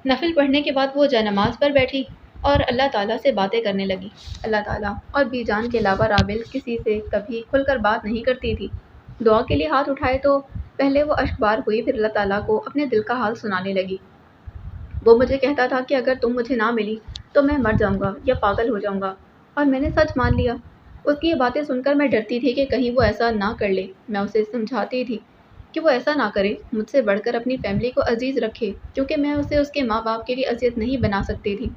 A: نفل پڑھنے کے بعد وہ جائے نماز پر بیٹھی اور اللہ تعالیٰ سے باتیں کرنے لگی۔ اللہ تعالیٰ اور بی جان کے علاوہ رابل کسی سے کبھی کھل کر بات نہیں کرتی تھی۔ دعا کے لیے ہاتھ اٹھائے تو پہلے وہ اشکبار ہوئی، پھر اللہ تعالیٰ کو اپنے دل کا حال سنانے لگی۔ وہ مجھے کہتا تھا کہ اگر تم مجھے نہ ملی تو میں مر جاؤں گا یا پاگل ہو جاؤں گا، اور میں نے سچ مان لیا۔ اس کی یہ باتیں سن کر میں ڈرتی تھی کہ کہیں وہ ایسا نہ کر لے۔ میں اسے سمجھاتی تھی کہ وہ ایسا نہ کرے، مجھ سے بڑھ کر اپنی فیملی کو عزیز رکھے، کیونکہ میں اسے اس کے ماں باپ کے لیے اذیت نہیں بنا سکتی تھی۔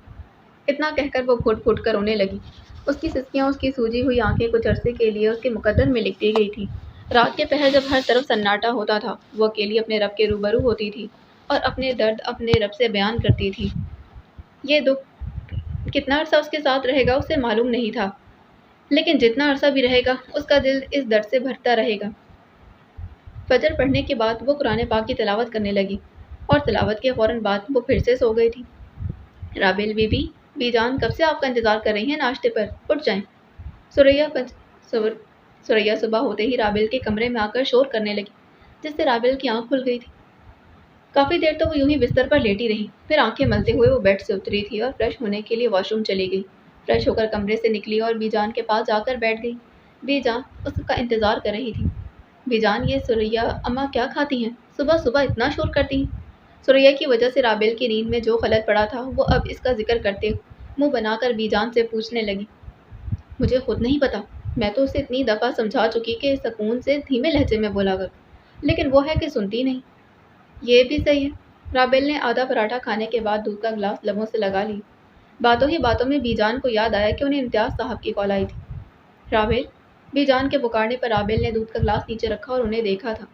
A: اتنا کہہ کر وہ پھوٹ پھوٹ کر رونے لگی۔ اس کی سسکیاں، اس کی سوجی ہوئی آنکھیں کچھ عرصے کے لیے اس کے مقدر میں لکھ دی گئی تھی۔ رات کے پہر جب ہر طرف سناٹا ہوتا تھا، وہ اکیلی اپنے رب کے روبرو ہوتی تھی اور اپنے درد اپنے رب سے بیان کرتی تھی۔ یہ دکھ کتنا عرصہ اس کے ساتھ رہے گا اسے معلوم نہیں تھا، لیکن جتنا عرصہ بھی رہے گا اس کا دل اس درد سے بھرتا رہے گا۔ فجر پڑھنے کے بعد وہ قرآن پاک کی تلاوت کرنے لگی اور تلاوت کے فوراً بعد وہ پھر سے سو گئی تھی۔ رابل، بی جان کب سے آپ کا انتظار کر رہی ہیں ناشتے پر، اٹھ جائیں۔ سریا صبح ہوتے ہی رابل کے کمرے میں آ کر شور کرنے لگی، جس سے رابل کی آنکھ کھل گئی تھی۔ کافی دیر تو وہ یوں ہی بستر پر لیٹی رہی، پھر آنکھیں ملتے ہوئے وہ بیڈ سے اتری تھی اور فریش ہونے کے لیے واش روم چلی گئی۔ فریش ہو کر کمرے سے نکلی اور بی جان کے پاس جا کر بیٹھ گئی۔ بی جان اس کا انتظار کر رہی تھی۔ بی جان، یہ سریا اماں کیا کھاتی ہیں؟ صبح صبح اتنا شور کرتی ہیں۔ سریا کی وجہ سے رابل کی نیند میں جو خلل پڑا تھا وہ اب اس کا ذکر کرتے منہ بنا کر بی جان سے پوچھنے لگی۔ مجھے خود نہیں پتا، میں تو اسے اتنی دفعہ سمجھا چکی کہ سکون سے دھیمے لہجے میں بولا کر، لیکن وہ ہے کہ سنتی نہیں۔ یہ بھی صحیح ہے۔ رابل نے آدھا پراٹھا کھانے کے بعد دودھ کا گلاس لبوں سے لگا لی۔ باتوں ہی باتوں میں بی جان کو یاد آیا کہ انہیں امتیاز صاحب کی کال آئی تھی۔ رابل، بی جان کے پکارنے پر رابل نے دودھ کا گلاس نیچے رکھا اور انہیں دیکھا تھا۔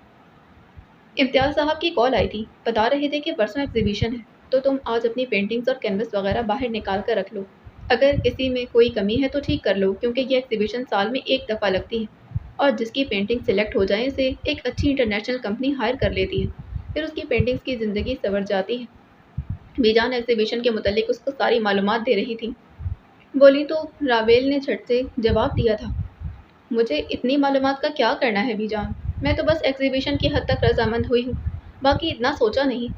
A: امتیاز صاحب کی کال آئی تھی، بتا رہے تھے کہ پرسوں ایگزیبیشن ہے، تو تم آج اپنی پینٹنگز اور کینوس وغیرہ باہر نکال کر رکھ لو۔ اگر کسی میں کوئی کمی ہے تو ٹھیک کر لو، کیونکہ یہ ایگزیبیشن سال میں ایک دفعہ لگتی ہے، اور جس کی پینٹنگ سلیکٹ ہو جائے اسے ایک اچھی انٹرنیشنل کمپنی ہائر کر لیتی ہے، پھر اس کی پینٹنگز کی زندگی سنور جاتی ہے۔ بی جان ایگزیبیشن کے متعلق اس کو ساری معلومات دے رہی تھی۔ بولی تو رابیل نے جھٹ سے جواب دیا تھا، مجھے اتنی معلومات کا کیا کرنا ہے بی جان؟ میں تو بس ایگزیبیشن کی حد تک رضامند ہوئی ہوں، باقی اتنا سوچا نہیں۔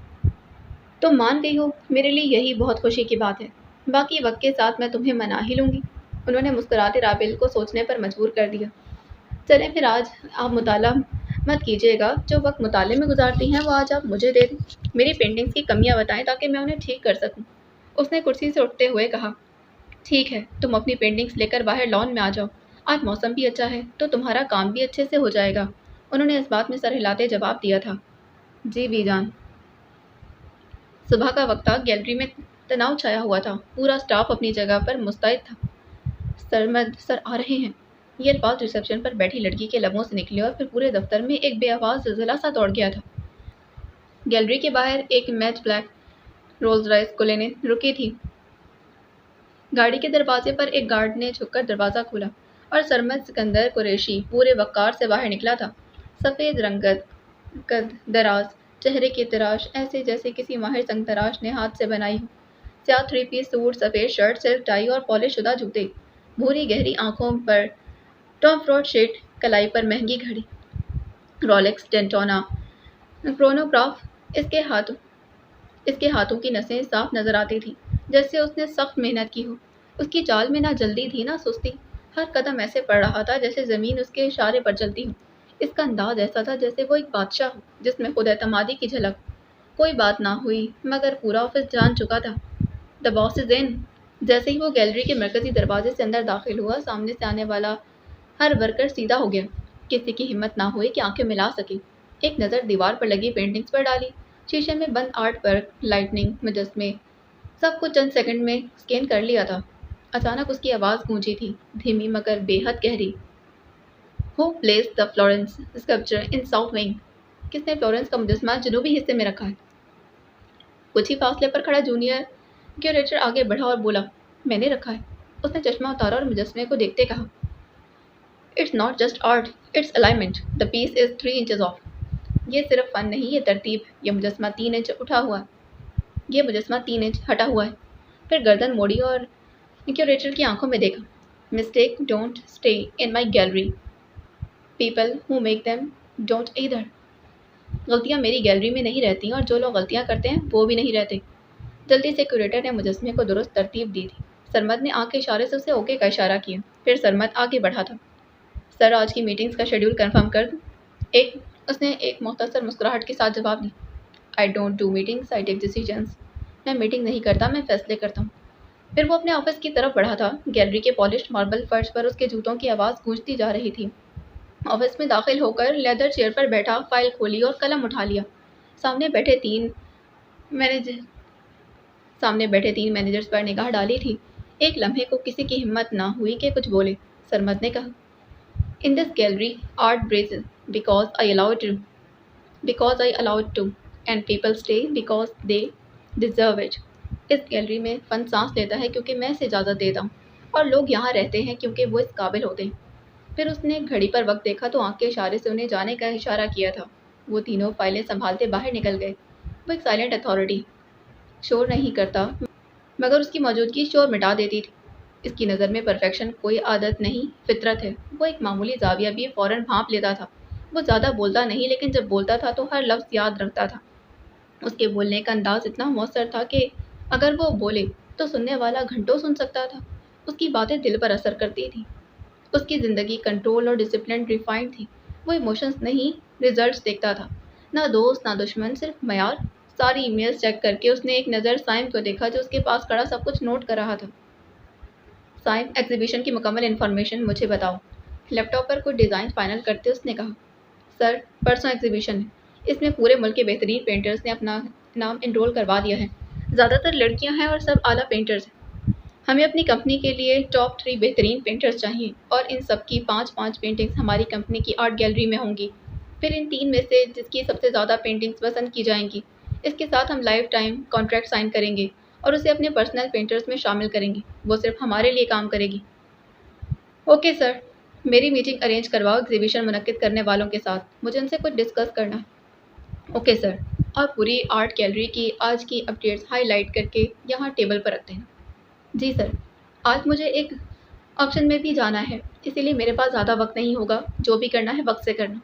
A: تم مان گئی ہو، میرے لیے یہی بہت خوشی کی بات ہے۔ باقی وقت کے ساتھ میں تمہیں منا ہی لوں گی۔ انہوں نے مسکراتے رابیل کو سوچنے پر مجبور کر دیا۔ چلیں پھر آج آپ مطالعہ مت کیجیے گا، جو وقت مطالعے میں گزارتی ہیں وہ آج آپ مجھے دے دیں۔ میری پینٹنگز کی کمیاں بتائیں تاکہ میں انہیں ٹھیک کر سکوں۔ اس نے کرسی سے اٹھتے ہوئے کہا، ٹھیک ہے، تم اپنی پینٹنگز لے کر باہر لان میں آ جاؤ۔ آج موسم بھی اچھا ہے تو تمہارا کام بھی اچھے سے ہو جائے گا۔ انہوں نے اس بات میں سر ہلاتے جواب دیا تھا۔ جی بی جان۔ صبح کا وقت تھا، گیلری میں تناؤ چھایا ہوا تھا، پورا اسٹاف اپنی جگہ پر مستعد تھا۔ سرمد سر آ رہے ہیں، یہ الفاظ ریسیپشن پر بیٹھی لڑکی کے لبوں سے نکلے اور پھر پورے دفتر میں ایک بے آواز زلزلہ سا دوڑ گیا تھا۔ گیلری کے باہر ایک میٹ بلیک رولز رائس کولینے رکی تھی۔ گاڑی کے دروازے پر ایک گارڈ نے جھک کر دروازہ کھولا اور سرمد سکندر قریشی پورے وقار سے باہر نکلا تھا۔ سفید رنگت، قد دراز، چہرے کی تراش ایسے جیسے کسی ماہر سنگ تراش نے ہاتھ سے بنائی ہو۔ سیاہ 3 پیس سوٹ، سفید شرٹ، سلک ٹائی اور پالش شدہ جوتے، بھوری گہری آنکھوں پر ٹام فورڈ شیٹ، کلائی پر مہنگی گھڑی، رولیکس ڈینٹونا کرونوگراف۔ اس کے ہاتھوں کی نسیں صاف نظر آتی تھیں، جیسے اس نے سخت محنت کی ہو۔ اس کی چال میں نہ جلدی تھی نہ سستی، ہر قدم ایسے پڑ رہا تھا جیسے زمین اس کے اشارے پر چلتی ہو۔ اس کا انداز ایسا تھا جیسے وہ ایک بادشاہ ہو جس میں خود اعتمادی کی جھلک۔ کوئی بات نہ ہوئی مگر پورا آفس جان چکا تھا۔ دی باس از ان۔ جیسے ہی وہ گیلری کے مرکزی دروازے سے اندر داخل ہوا، سامنے سے آنے والا ہر ورکر سیدھا ہو گیا۔ کسی کی ہمت نہ ہوئی کہ آنکھیں ملا سکے۔ ایک نظر دیوار پر لگی پینٹنگز پر ڈالی، شیشے میں بند آرٹ ورک، لائٹننگ، مجسمے، سب کچھ چند سیکنڈ میں اسکین کر لیا تھا۔ اچانک اس کی آواز گونجی تھی، دھیمی مگر بے حد گہری۔ Who place the Florence sculpture in south wing? کس نے فلورنس کا مجسمہ جنوبی حصے میں رکھا ہے؟ کچھ ہی فاصلے پر کھڑا جونیئر کیوریٹر آگے بڑھا اور بولا، میں نے رکھا ہے۔ اس نے چشمہ اتارا اور مجسمے کو دیکھتے کہا، it's not just art, it's alignment, the piece is 3 inches off. یہ صرف فن نہیں، یہ ترتیب۔ یہ مجسمہ 3 انچ اٹھا ہوا ہے، یہ مجسمہ 3 انچ ہٹا ہوا ہے۔ پھر گردن موڑی اور کیوریٹر کی آنکھوں میں دیکھا۔ Mistake don't stay in my gallery, people who make them don't either. غلطیاں میری گیلری میں نہیں رہتی اور جو لوگ غلطیاں کرتے ہیں وہ بھی نہیں رہتے۔ جلدی سے کیوریٹر نے مجسمے کو درست ترتیب دی تھی۔ سرمد نے آنکھ کے اشارے سے اسے اوکے کا اشارہ کیا۔ پھر سرمد آگے بڑھا تھا۔ سر آج کی میٹنگز کا شیڈول کنفرم کر دوں؟ اس نے ایک مختصر مسکراہٹ کے ساتھ جواب دیا، I don't do meetings, I take decisions. میں میٹنگ نہیں کرتا، میں فیصلے کرتا ہوں۔ پھر وہ اپنے آفس کی طرف بڑھا تھا۔ گیلری کے پالشڈ ماربل فرش پر اس کے جوتوں کی آواز گونجتی جا رہی تھی۔ آفس میں داخل ہو کر لیدر چیئر پر بیٹھا، فائل کھولی اور قلم اٹھا لیا۔ سامنے بیٹھے تین مینیجرز پر نگاہ ڈالی تھی۔ ایک لمحے کو کسی کی ہمت نہ ہوئی کہ کچھ بولے۔ سرمد نے کہا، In this gallery, art breathes because I allow it to, and people stay because they deserve it. اس گیلری میں فن سانس لیتا ہے کیونکہ میں اسے اجازت دیتا ہوں، اور لوگ یہاں رہتے ہیں کیونکہ وہ اس قابل ہوتے ہیں۔ پھر اس نے گھڑی پر وقت دیکھا تو آنکھ کے اشارے سے انہیں جانے کا اشارہ کیا تھا۔ وہ تینوں فائلیں سنبھالتے باہر نکل گئے۔ وہ ایک سائلنٹ اتھارٹی، شور نہیں کرتا مگر اس کی موجودگی شور مٹا دیتی تھی۔ اس کی نظر میں پرفیکشن کوئی عادت نہیں، فطرت ہے۔ وہ ایک معمولی زاویہ بھی فوراً بھانپ لیتا تھا۔ وہ زیادہ بولتا نہیں، لیکن جب بولتا تھا تو ہر لفظ یاد رکھتا تھا۔ اس کے بولنے کا انداز اتنا مؤثر تھا کہ اگر وہ بولے تو سننے والا گھنٹوں سن سکتا تھا۔ اس کی باتیں دل پر اثر کرتی تھیں۔ اس کی زندگی کنٹرول اور ڈسپلن ریفائنڈ تھی۔ وہ ایموشنز نہیں، ریزلٹس دیکھتا تھا۔ نہ دوست نہ دشمن، صرف معیار۔ ساری ای میلز چیک کر کے اس نے ایک نظر سائم کو دیکھا جو اس کے پاس کھڑا سب کچھ نوٹ کر رہا تھا۔ سائم، ایگزیبیشن کی مکمل انفارمیشن مجھے بتاؤ۔ لیپ ٹاپ پر کچھ ڈیزائن فائنل کرتے اس نے کہا، سر پرسوں ایگزیبیشن ہے، اس میں پورے ملک کے بہترین پینٹرز نے اپنا نام انرول کروا دیا ہے، زیادہ تر لڑکیاں ہیں اور سب اعلیٰ پینٹرز ہیں۔ ہمیں اپنی کمپنی کے لیے ٹاپ 3 بہترین پینٹرز چاہیے اور ان سب کی 5 پینٹنگز ہماری کمپنی کی آرٹ گیلری میں ہوں گی، پھر ان 3 میں سے جس کی سب سے زیادہ پینٹنگز پسند کی جائیں گی اس کے ساتھ ہم لائف ٹائم کانٹریکٹ سائن کریں گے اور اسے اپنے پرسنل پینٹرز میں شامل کریں گے، وہ صرف ہمارے لیے کام کرے گی۔ اوکے سر، میری میٹنگ ارینج کرواؤ ایگزیبیشن منعقد کرنے والوں کے ساتھ، مجھے ان سے کچھ ڈسکس کرنا ہے۔ اوکے سر، اور پوری آرٹ گیلری کی آج کی اپڈیٹس ہائی لائٹ کر کے یہاں ٹیبل پر رکھتے ہیں۔ جی سر، آج مجھے ایک آپشن میں بھی جانا ہے، اسی لیے میرے پاس زیادہ وقت نہیں ہوگا، جو بھی کرنا ہے وقت سے کرنا۔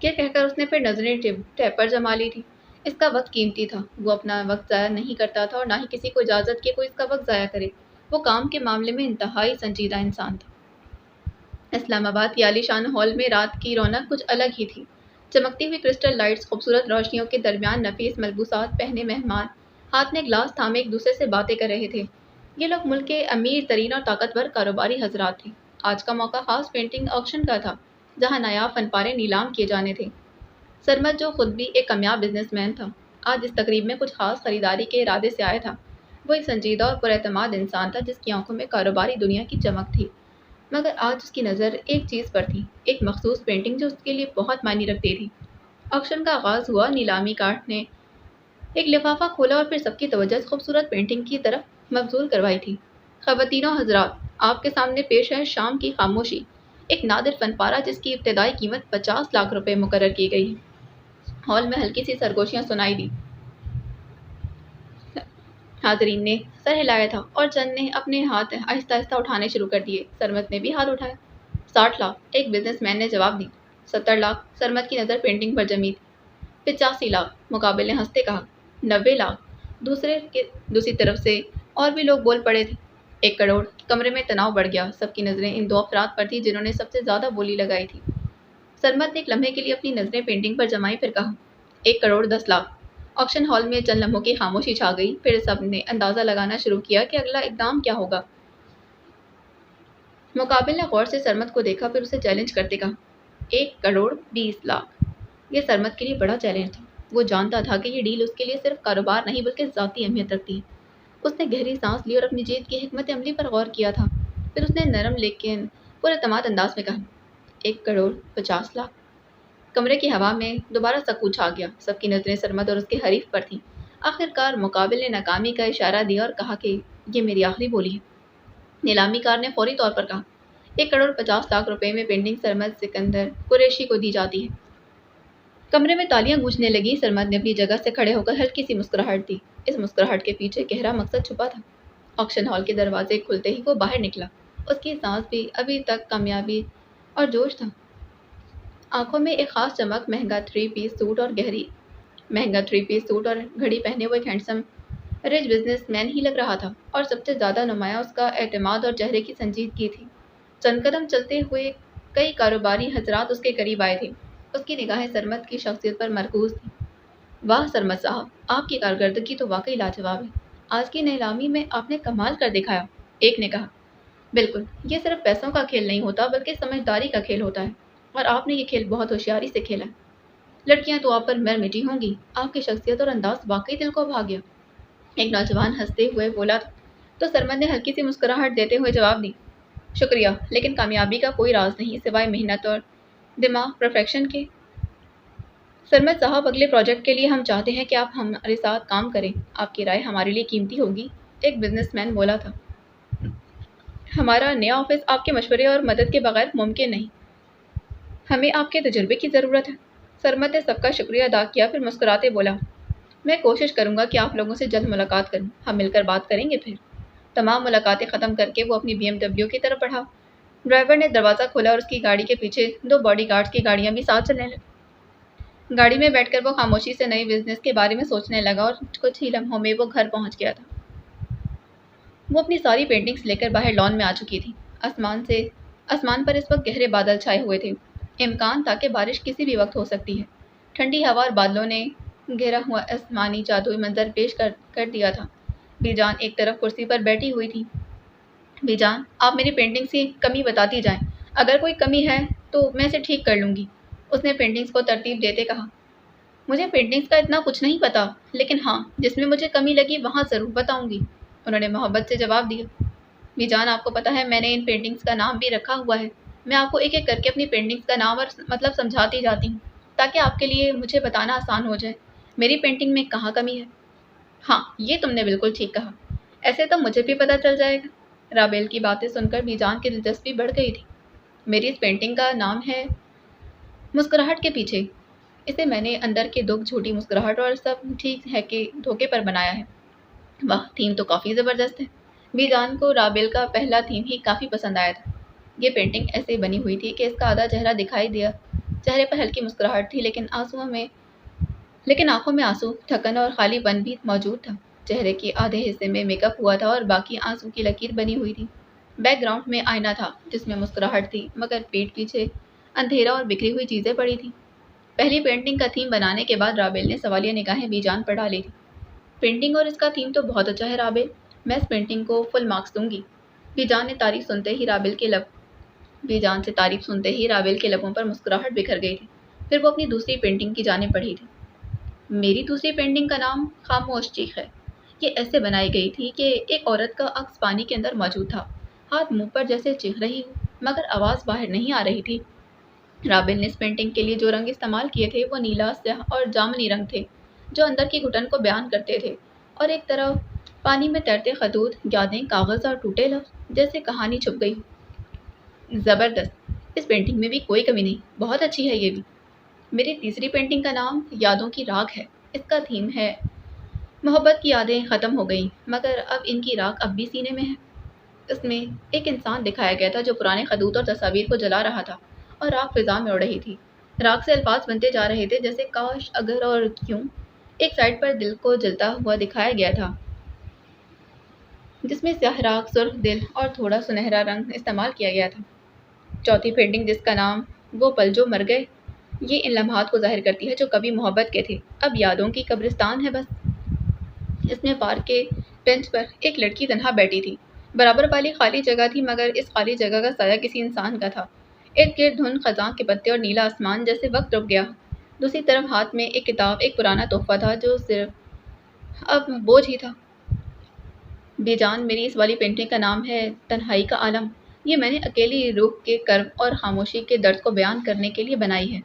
A: یہ کہہ کر اس نے پھر نظریں ٹیب پر جما لی تھی۔ اس کا وقت قیمتی تھا، وہ اپنا وقت ضائع نہیں کرتا تھا اور نہ ہی کسی کو اجازت کہ کوئی اس کا وقت ضائع کرے۔ وہ کام کے معاملے میں انتہائی سنجیدہ انسان تھا۔ اسلام آباد کی عالی شان ہال میں رات کی رونق کچھ الگ ہی تھی۔ چمکتی ہوئی کرسٹل لائٹس، خوبصورت روشنیوں کے درمیان نفیس ملبوسات پہنے مہمان ہاتھ میں گلاس تھامے ایک دوسرے سے باتیں کر رہے تھے۔ یہ لوگ ملک کے امیر ترین اور طاقتور کاروباری حضرات تھے۔ آج کا موقع خاص پینٹنگ آکشن کا تھا، جہاں نایاب فن پارے نیلام کیے جانے تھے۔ سرمد، جو خود بھی ایک کامیاب بزنس مین تھا، آج اس تقریب میں کچھ خاص خریداری کے ارادے سے آیا تھا۔ وہ ایک سنجیدہ اور پراعتماد انسان تھا جس کی آنکھوں میں کاروباری دنیا کی چمک تھی، مگر آج اس کی نظر ایک چیز پر تھی، ایک مخصوص پینٹنگ جو اس کے لیے بہت معنی رکھتی تھی۔ آکشن کا آغاز ہوا، نیلامی کارٹ نے ایک لفافہ کھولا اور پھر سب کی توجہ اس خوبصورت پینٹنگ کی طرف مبذول کروائی تھی۔ خواتین و حضرات، آپ کے سامنے پیش ہے شام کی خاموشی، ایک نادر فن پارہ جس کی ابتدائی قیمت 50 لاکھ روپے مقرر کی گئی ہے۔ ہال میں ہلکی سی سرگوشیاں سنائی دی۔ حاضرین نے سر ہلایا تھا اور چند نے اپنے ہاتھ آہستہ آہستہ اٹھانے شروع کر دیے۔ سرمد نے بھی ہاتھ اٹھایا۔ 60 لاکھ، ایک بزنس مین نے جواب دی۔ 70 لاکھ، سرمد کی نظر پینٹنگ پر جمی تھی۔ 85 لاکھ، مقابل نے ہنستے کہا۔ 90 لاکھ، دوسری طرف سے اور بھی لوگ بول پڑے تھے۔ 1 کروڑ، کمرے میں تناؤ بڑھ گیا، سب کی نظریں ان 2 افراد پر تھیں جنہوں نے سب سے زیادہ بولی لگائی تھی۔ سرمد نے ایک لمحے کے لیے اپنی نظریں پینٹنگ پر جمائی، پھر کہا، 1 کروڑ 10 لاکھ۔ آکشن ہال میں چند لمحوں کی خاموشی چھا گئی، پھر سب نے اندازہ لگانا شروع کیا کہ اگلا اقدام کیا ہوگا۔ مقابل نے غور سے سرمد کو دیکھا، پھر اسے چیلنج کرتے کہا، 1 کروڑ 20 لاکھ۔ یہ سرمد کے لیے بڑا چیلنج تھا۔ وہ جانتا تھا کہ یہ ڈیل اس کے لیے صرف کاروبار نہیں بلکہ ذاتی اہمیت رکھتی ہے۔ اس نے گہری سانس لی اور اپنی جیت کی حکمت عملی پر غور کیا تھا۔ پھر اس نے نرم لیکن پراعتماد انداز میں کہا، 1 کروڑ 50 لاکھ۔ کمرے کی ہوا میں دوبارہ سکوت چھا گیا، سب کی نظریں سرمد اور اس کے حریف پر تھیں۔ آخرکار مقابل نے ناکامی کا اشارہ دیا اور کہا کہ یہ میری آخری بولی ہے۔ نیلامی کار نے فوری طور پر کہا، 1 کروڑ 50 لاکھ روپے میں پینٹنگ سرمد سکندر قریشی کو دی جاتی ہے۔ کمرے میں تالیاں گونجنے لگیں۔ سرمد نے اپنی جگہ سے کھڑے ہو کر ہلکی سی مسکراہٹ دی۔ اس مسکراہٹ کے پیچھے گہرا مقصد چھپا تھا۔ آکشن ہال کے دروازے کھلتے ہی وہ باہر نکلا۔ اس کی سانس بھی ابھی تک کامیابی اور جوش تھا۔ آنکھوں میں ایک خاص چمک، مہنگا 3 پیس سوٹ اور گھڑی پہنے وہ ایک ہینڈسم رچ بزنس مین ہی لگ رہا تھا، اور سب سے زیادہ نمایاں اس کا اعتماد اور چہرے کی سنجیدگی تھی۔ چند قدم چلتے ہوئے کئی کاروباری حضرات اس کے قریب آئے تھے۔ اس کی نگاہیں سرمد کی شخصیت پر مرکوز تھیں۔ واہ سرمد صاحب، آپ کی کارکردگی تو واقعی لاجواب ہے۔ آج کی نیلامی میں آپ نے کمال کر دکھایا، ایک نے کہا۔ بالکل، یہ صرف پیسوں کا کھیل نہیں ہوتا بلکہ سمجھداری کا کھیل ہوتا ہے، اور آپ نے یہ کھیل بہت ہوشیاری سے کھیلا ہے۔ لڑکیاں تو آپ پر مر مٹی ہوں گی، آپ کی شخصیت اور انداز واقعی دل کو بھا گیا۔ ایک نوجوان ہنستے ہوئے بولا تھا، تو سرمد نے ہلکی سی مسکراہٹ دیتے ہوئے جواب دی، شکریہ، لیکن کامیابی کا کوئی راز نہیں سوائے محنت اور دماغ پرفیکشن کے۔ سرمد صاحب، اگلے پروجیکٹ کے لیے ہم چاہتے ہیں کہ آپ ہمارے ساتھ کام کریں۔ آپ کی رائے ہمارے لیے قیمتی ہوگی، ایک بزنس مین بولا تھا۔ ہمارا نیا آفس آپ کے مشورے اور مدد کے بغیر ممکن نہیں۔ ہمیں آپ کے تجربے کی ضرورت ہے۔ سرمد نے سب کا شکریہ ادا کیا، پھر مسکراتے بولا، میں کوشش کروں گا کہ آپ لوگوں سے جلد ملاقات کروں، ہم مل کر بات کریں گے پھر۔ تمام ملاقاتیں ختم کر کے وہ اپنی BMW کی طرف بڑھا۔ ڈرائیور نے دروازہ کھولا اور اس کی گاڑی کے پیچھے 2 باڈی گارڈز کی گاڑیاں بھی ساتھ چلنے لگیں۔ گاڑی میں بیٹھ کر وہ خاموشی سے نئے بزنس کے بارے میں سوچنے لگا، اور کچھ ہی لمحوں میں وہ گھر پہنچ گیا تھا۔ وہ اپنی ساری پینٹنگز لے کر باہر لان میں آ چکی تھی۔ آسمان پر اس وقت گہرے بادل چھائے ہوئے تھے، امکان تھا کہ بارش کسی بھی وقت ہو سکتی ہے۔ ٹھنڈی ہوا اور بادلوں نے گھیرا ہوا آسمانی جادوئی منظر پیش کر دیا تھا۔ بی جان ایک طرف کرسی پر بیٹھی ہوئی تھی۔ بی جان، آپ میری پینٹنگز کی کمی بتاتی جائیں، اگر کوئی کمی ہے تو میں اسے ٹھیک کر لوں گی، اس نے پینٹنگز کو ترتیب دیتے کہا۔ مجھے پینٹنگز کا اتنا کچھ نہیں پتا، لیکن ہاں، جس میں مجھے کمی لگی وہاں ضرور بتاؤں گی، انہوں نے محبت سے جواب دیا۔ می جان، آپ کو پتا ہے میں نے ان پینٹنگز کا نام بھی رکھا ہوا ہے۔ میں آپ کو ایک ایک کر کے اپنی پینٹنگز کا نام اور مطلب سمجھاتی جاتی ہوں تاکہ آپ کے لیے مجھے بتانا آسان ہو جائے میری پینٹنگ میں کہاں کمی ہے۔ ہاں، یہ تم نے بالکل ٹھیک کہا، ایسے تو مجھے بھی پتہ چل جائے گا۔ رابیل کی باتیں سن کر می جان کی دلچسپی بڑھ گئی تھی۔ میری اس پینٹنگ کا نام ہے مسکراہٹ کے پیچھے۔ اسے میں نے اندر کے دکھ، جھوٹی مسکراہٹ اور سب ٹھیک ہے کہ دھوکے پر بنایا ہے۔ واہ، تھیم تو کافی زبردست ہے۔ می جان کو رابیل کا پہلا تھیم ہی کافی پسند آیا تھا۔ یہ پینٹنگ ایسے بنی ہوئی تھی کہ اس کا آدھا چہرہ دکھائی دیا، چہرے پر ہلکی مسکراہٹ تھی لیکن آنکھوں میں آنسو، تھکن اور خالی پن بھی موجود تھا۔ چہرے کے آدھے حصے میں میک اپ ہوا تھا اور باقی آنسو کی لکیر بنی ہوئی تھی۔ بیک گراؤنڈ میں آئینہ تھا جس میں مسکراہٹ تھی، مگر پیٹ پیچھے اندھیرا اور بکھری ہوئی چیزیں پڑی تھیں۔ پہلی پینٹنگ کا تھیم بنانے کے بعد رابیل نے سوالیہ نگاہیں می جان پر ڈالی تھی۔ پینٹنگ اور اس کا تھیم تو بہت اچھا ہے رابیل، میں اس پینٹنگ کو فل مارکس دوں گی۔ می جان سے تعریف سنتے ہی رابیل کے لبوں پر مسکراہٹ بکھر گئی تھی۔ پھر وہ اپنی دوسری پینٹنگ کی جانب بڑھی تھی۔ میری دوسری پینٹنگ کا نام خاموش چیخ ہے۔ یہ ایسے بنائی گئی تھی کہ ایک عورت کا عکس پانی کے اندر موجود تھا، ہاتھ منہ پر جیسے چیخ رہی ہو، مگر آواز باہر نہیں آ رہی تھی۔ رابیل نے اس پینٹنگ کے لیے جو رنگ استعمال کیے تھے وہ نیلا، سیاہ اور جامنی رنگ تھے جو اندر کی گھٹن کو بیان کرتے تھے، اور ایک طرف پانی میں تیرتے خطوط، یادیں، کاغذ اور ٹوٹے لفظ، جیسے کہانی چھپ گئی ہو۔ زبردست، اس پینٹنگ میں بھی کوئی کمی نہیں، بہت اچھی ہے یہ بھی۔ میری تیسری پینٹنگ کا نام یادوں کی راکھ ہے۔ اس کا تھیم ہے محبت کی یادیں ختم ہو گئیں، مگر اب ان کی راکھ اب بھی سینے میں ہے۔ اس میں ایک انسان دکھایا گیا تھا جو پرانے خطوط اور تصاویر کو جلا رہا تھا، اور راکھ فضا میں اڑ رہی تھی۔ راکھ سے الفاظ بنتے جا رہے تھے جیسے کاش، اگر اور کیوں۔ ایک سائڈ پر دل کو جلتا ہوا دکھایا گیا تھا جس میں سیاہ راکھ، سرخ دل اور تھوڑا سنہرا رنگ استعمال کیا گیا تھا۔ چوتھی پینٹنگ، جس کا نام وہ پل جو مر گئے، یہ ان لمحات کو ظاہر کرتی ہے جو کبھی محبت کے تھے، اب یادوں کی قبرستان ہے بس۔ اس میں پارک کے بینچ پر ایک لڑکی تنہا بیٹھی تھی۔ برابر والی خالی جگہ تھی، مگر اس خالی جگہ کا سایہ کسی انسان کا تھا۔ ارد گرد دھند خزاں کے پتے اور نیلا آسمان، جیسے وقت رک گیا۔ دوسری طرف ہاتھ میں ایک کتاب، ایک پرانا تحفہ تھا جو صرف اب بوجھ ہی تھا۔ بے جان، میری اس والی پینٹنگ کا نام ہے تنہائی کا عالم۔ یہ میں نے اکیلی روح کے کرب اور خاموشی کے درد کو بیان کرنے کے لیے بنائی ہے۔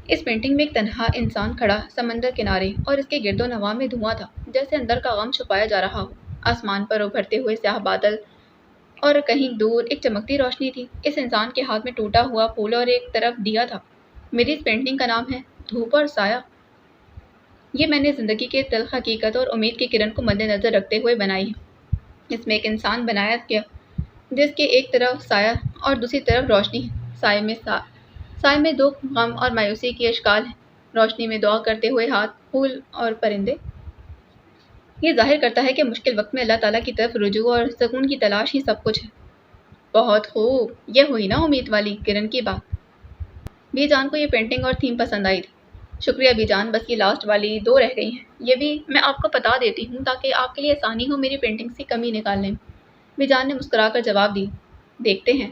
A: اس پینٹنگ میں ایک تنہا انسان کھڑا سمندر کنارے، اور اس کے گرد و نواح میں دھواں تھا، جیسے اندر کا غم چھپایا جا رہا ہو۔ آسمان پر ابھرتے ہوئے سیاہ بادل اور کہیں دور ایک چمکتی روشنی تھی۔ اس انسان کے ہاتھ میں ٹوٹا ہوا پھول اور ایک طرف دیا تھا۔ میری اس پینٹنگ کا نام ہے دھوپ اور سایہ۔ یہ میں نے زندگی کے تلخ حقیقت اور امید کی کرن کو مد نظر رکھتے ہوئے بنائی ہے۔ اس میں ایک انسان بنایا گیا جس کے ایک طرف سایہ اور دوسری طرف روشنی ہے۔ سائے میں دو غم اور مایوسی کے اشکال ہیں، روشنی میں دعا کرتے ہوئے ہاتھ، پھول اور پرندے۔ یہ ظاہر کرتا ہے کہ مشکل وقت میں اللہ تعالیٰ کی طرف رجوع اور سکون کی تلاش ہی سب کچھ ہے۔ بہت خوب، یہ ہوئی نا امید والی کرن کی بات۔ بی جان کو یہ پینٹنگ اور تھیم پسند آئی تھی۔ شکریہ بی جان، بس یہ لاسٹ والی دو رہ گئی ہیں، یہ بھی میں آپ کو بتا دیتی ہوں تاکہ آپ کے لیے آسانی ہو میری پینٹنگ سے کمی نکالنے میں۔ بی جان نے مسکرا کر جواب دی۔ دیکھتے ہیں،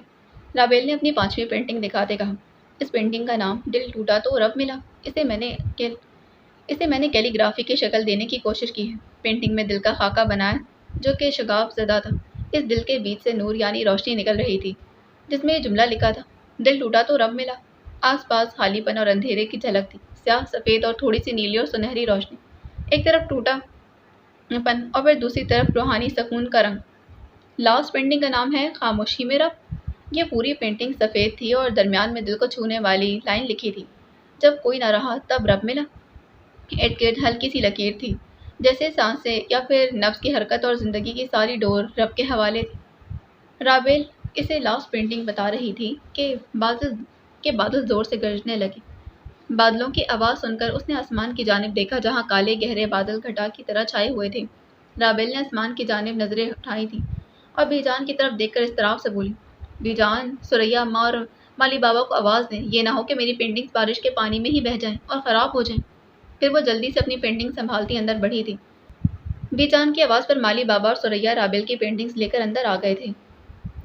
A: رابیل نے اپنی پانچویں پینٹنگ دکھاتے کہا۔ اس پینٹنگ کا نام دل ٹوٹا تو رب ملا۔ اسے میں نے کیلی گرافی کی شکل دینے کی کوشش کی ہے۔ پینٹنگ میں دل کا خاکہ بنایا جو کہ شگاف زدہ تھا۔ اس دل کے بیچ سے نور یعنی روشنی نکل رہی تھی، جس میں یہ جملہ لکھا تھا، دل ٹوٹا تو رب ملا۔ آس پاس خالی پن اور اندھیرے کی جھلک تھی، سیاہ، سفید اور تھوڑی سی نیلی اور سنہری روشنی۔ ایک طرف ٹوٹا پن اور پھر دوسری طرف روحانی سکون کا رنگ۔ لاسٹ پینٹنگ کا نام ہے خاموشی میں رب۔ یہ پوری پینٹنگ سفید تھی اور درمیان میں دل کو چھونے والی لائن لکھی تھی، جب کوئی نہ رہا تب رب ملا۔ ارد گرد ہلکی سی لکیر تھی، جیسے سانسیں یا پھر نفس کی حرکت، اور زندگی کی ساری ڈور رب کے حوالے تھی۔ رابیل اسے لاسٹ پینٹنگ بتا رہی تھی کہ بادل زور سے گرجنے لگے۔ بادلوں کی آواز سن کر اس نے آسمان کی جانب دیکھا جہاں کالے گہرے بادل گھٹا کی طرح چھائے ہوئے تھے۔ رابیل نے آسمان کی جانب نظریں اٹھائی تھیں اور بی جان کی طرف دیکھ کر اضطراب سے بولی، بی جان، سریا اماں اور مالی بابا کو آواز دیں، یہ نہ ہو کہ میری پینٹنگز بارش کے پانی میں ہی بہہ جائیں اور خراب ہو جائیں۔ پھر وہ جلدی سے اپنی پینٹنگ سنبھالتی اندر بڑھی تھی۔ بی جان کی آواز پر مالی بابا اور سریا رابیل کی پینٹنگز لے کر اندر آ گئے تھے۔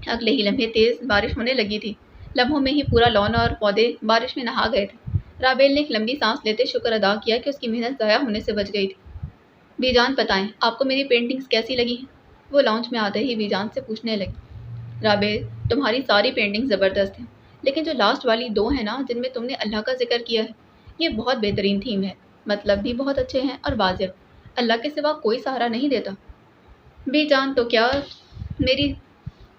A: اگلے ہی لمحے تیز بارش ہونے لگی تھی۔ لمحوں میں ہی پورا لان اور پودے بارش میں نہا گئے تھے۔ رابیل نے ایک لمبی سانس لیتے شکر ادا کیا کہ اس کی محنت ضائع ہونے سے بچ گئی تھی۔ بی جان بتائیں آپ کو میری پینٹنگز کیسی لگی ہیں؟ وہ لاؤنج میں آتے ہی بی جان سے پوچھنے لگی۔ رابیل تمہاری ساری پینٹنگ زبردست ہیں، لیکن جو لاسٹ والی دو ہیں نا جن میں تم نے اللہ کا ذکر کیا ہے، یہ بہت بہترین تھیم ہے، مطلب بھی بہت اچھے ہیں اور واضح، اللہ کے سوا کوئی سہارا نہیں دیتا۔ بی جان تو کیا میری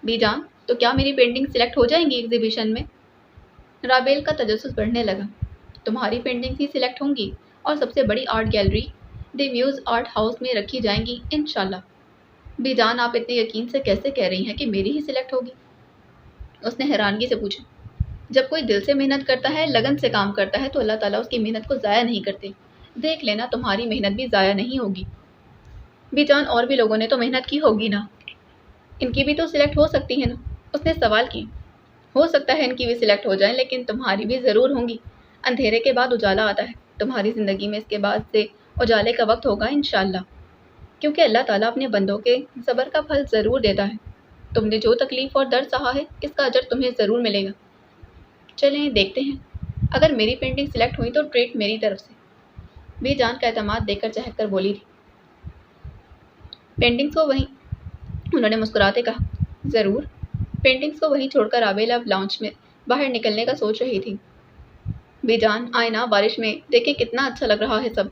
A: بی جان تو کیا میری پینٹنگ سلیکٹ ہو جائیں گی ایگزیبیشن میں؟ رابیل کا تجسس بڑھنے لگا۔ تمہاری پینٹنگز ہی سلیکٹ ہوں گی اور سب سے بڑی آرٹ گیلری دی میوز آرٹ ہاؤس میں رکھی جائیں گی انشاءاللہ۔ بی جان آپ اتنے یقین سے کیسے کہہ رہی ہیں کہ میری ہی سلیکٹ ہوگی؟ اس نے حیرانگی سے پوچھا۔ جب کوئی دل سے محنت کرتا ہے، لگن سے کام کرتا ہے تو اللہ تعالیٰ اس کی محنت کو ضائع نہیں کرتے۔ دیکھ لینا تمہاری محنت بھی ضائع نہیں ہوگی۔ بی جان اور بھی لوگوں نے تو محنت کی ہوگی نا، ان کی بھی تو سلیکٹ ہو سکتی ہے نا؟ اس نے سوال کی۔ ہو سکتا ہے ان کی بھی سلیکٹ ہو جائیں لیکن تمہاری بھی ضرور ہوں گی۔ اندھیرے کے بعد اجالا آتا ہے، تمہاری زندگی میں اس کے بعد سے اجالے کا وقت ہوگا انشاءاللہ، کیونکہ اللہ تعالیٰ اپنے بندوں کے صبر کا پھل ضرور دیتا ہے۔ تم نے جو تکلیف اور درد سہا ہے اس کا اجر تمہیں ضرور ملے گا۔ چلیں دیکھتے ہیں، اگر میری پینٹنگ سلیکٹ ہوئی تو ٹریٹ میری طرف سے۔ بی جان کا اعتماد دیکھ کر چہک کر بولی تھی۔ پینٹنگز کو وہیں انہوں نے مسکراتے کہا، ضرور۔ پینٹنگز کو وہیں چھوڑ کر رابیل اب لاؤنج میں باہر نکلنے کا سوچ رہی تھی۔ بی جان آئے نا بارش میں، دیکھیں کتنا اچھا لگ رہا ہے سب۔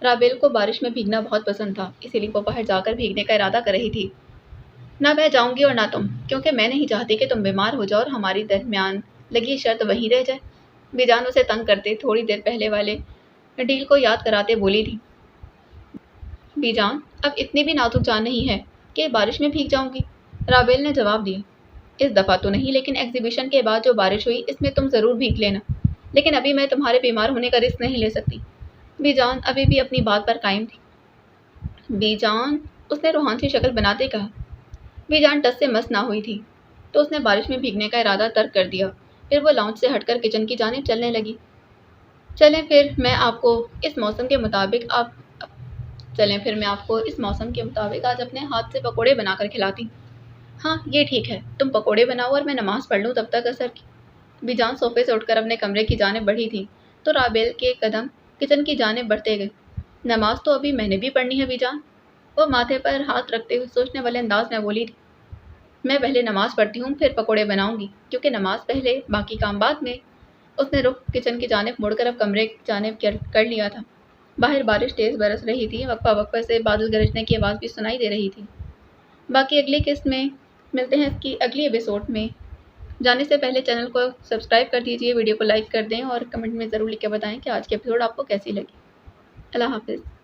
A: رابیل کو بارش میں بھیگنا بہت پسند تھا، اسی لیے وہ باہر جا کر بھیگنے کا ارادہ کر رہی تھی۔ نہ میں جاؤں گی اور نہ تم، کیونکہ میں نہیں چاہتی کہ تم بیمار ہو جاؤ اور ہماری درمیان لگی شرط وہیں رہ جائے۔ بی جان اسے تنگ کرتے تھوڑی دیر پہلے والے ڈیل کو یاد کراتے بولی تھی۔ بی جان اب اتنی بھی نازک جان نہیں ہے کہ بارش میں بھیگ جاؤں گی، رابیل نے جواب دیا۔ اس دفعہ تو نہیں، لیکن ایگزیبیشن کے بعد جو بارش ہوئی اس میں تم ضرور بھیگ لینا، لیکن ابھی میں تمہارے بیمار ہونے کا رسک نہیں لے سکتی۔ بی جان ابھی بھی اپنی بات پر قائم تھی۔ بی جان اس نے روحان سی شکل بناتے کہا۔ بی جان ٹس سے مس نہ ہوئی تھی تو اس نے بارش میں بھیگنے کا ارادہ ترک کر دیا، پھر وہ لاؤنج سے ہٹ کر کچن کی جانب چلنے لگی۔ چلیں پھر میں آپ کو اس موسم کے مطابق آج اپنے ہاتھ سے پکوڑے بنا کر کھلاتی ہوں۔ ہاں یہ ٹھیک ہے، تم پکوڑے بناؤ اور میں نماز پڑھ لوں تب تک اثر کی۔ بی جان صوفے سے اٹھ کر اپنے کمرے کی جانب بڑھی تھی تو رابیل کے قدم کچن کی جانب بڑھتے گئے۔ نماز تو ابھی میں نے بھی پڑھنی ہے بی جان، وہ ماتھے پر ہاتھ رکھتے ہوئے سوچنے والے انداز میں بولی تھی۔ میں پہلے نماز پڑھتی ہوں پھر پکوڑے بناؤں گی، کیونکہ نماز پہلے باقی کام بعد میں۔ اس نے رخ کچن کی جانب مڑ کر اب کمرے کی جانب کر لیا تھا۔ باہر بارش تیز برس رہی تھی، وقفہ وقفہ سے بادل گرجنے کی آواز بھی سنائی دے رہی تھی۔ باقی اگلی قسط میں ملتے ہیں اس کی اگلی ایپیسوڈ میں۔ جانے سے پہلے چینل کو سبسکرائب کر دیجیے، ویڈیو کو لائک کر دیں اور کمنٹ میں ضرور لکھ کے بتائیں کہ آج کی ایپیسوڈ آپ کو کیسی لگی۔ اللہ حافظ۔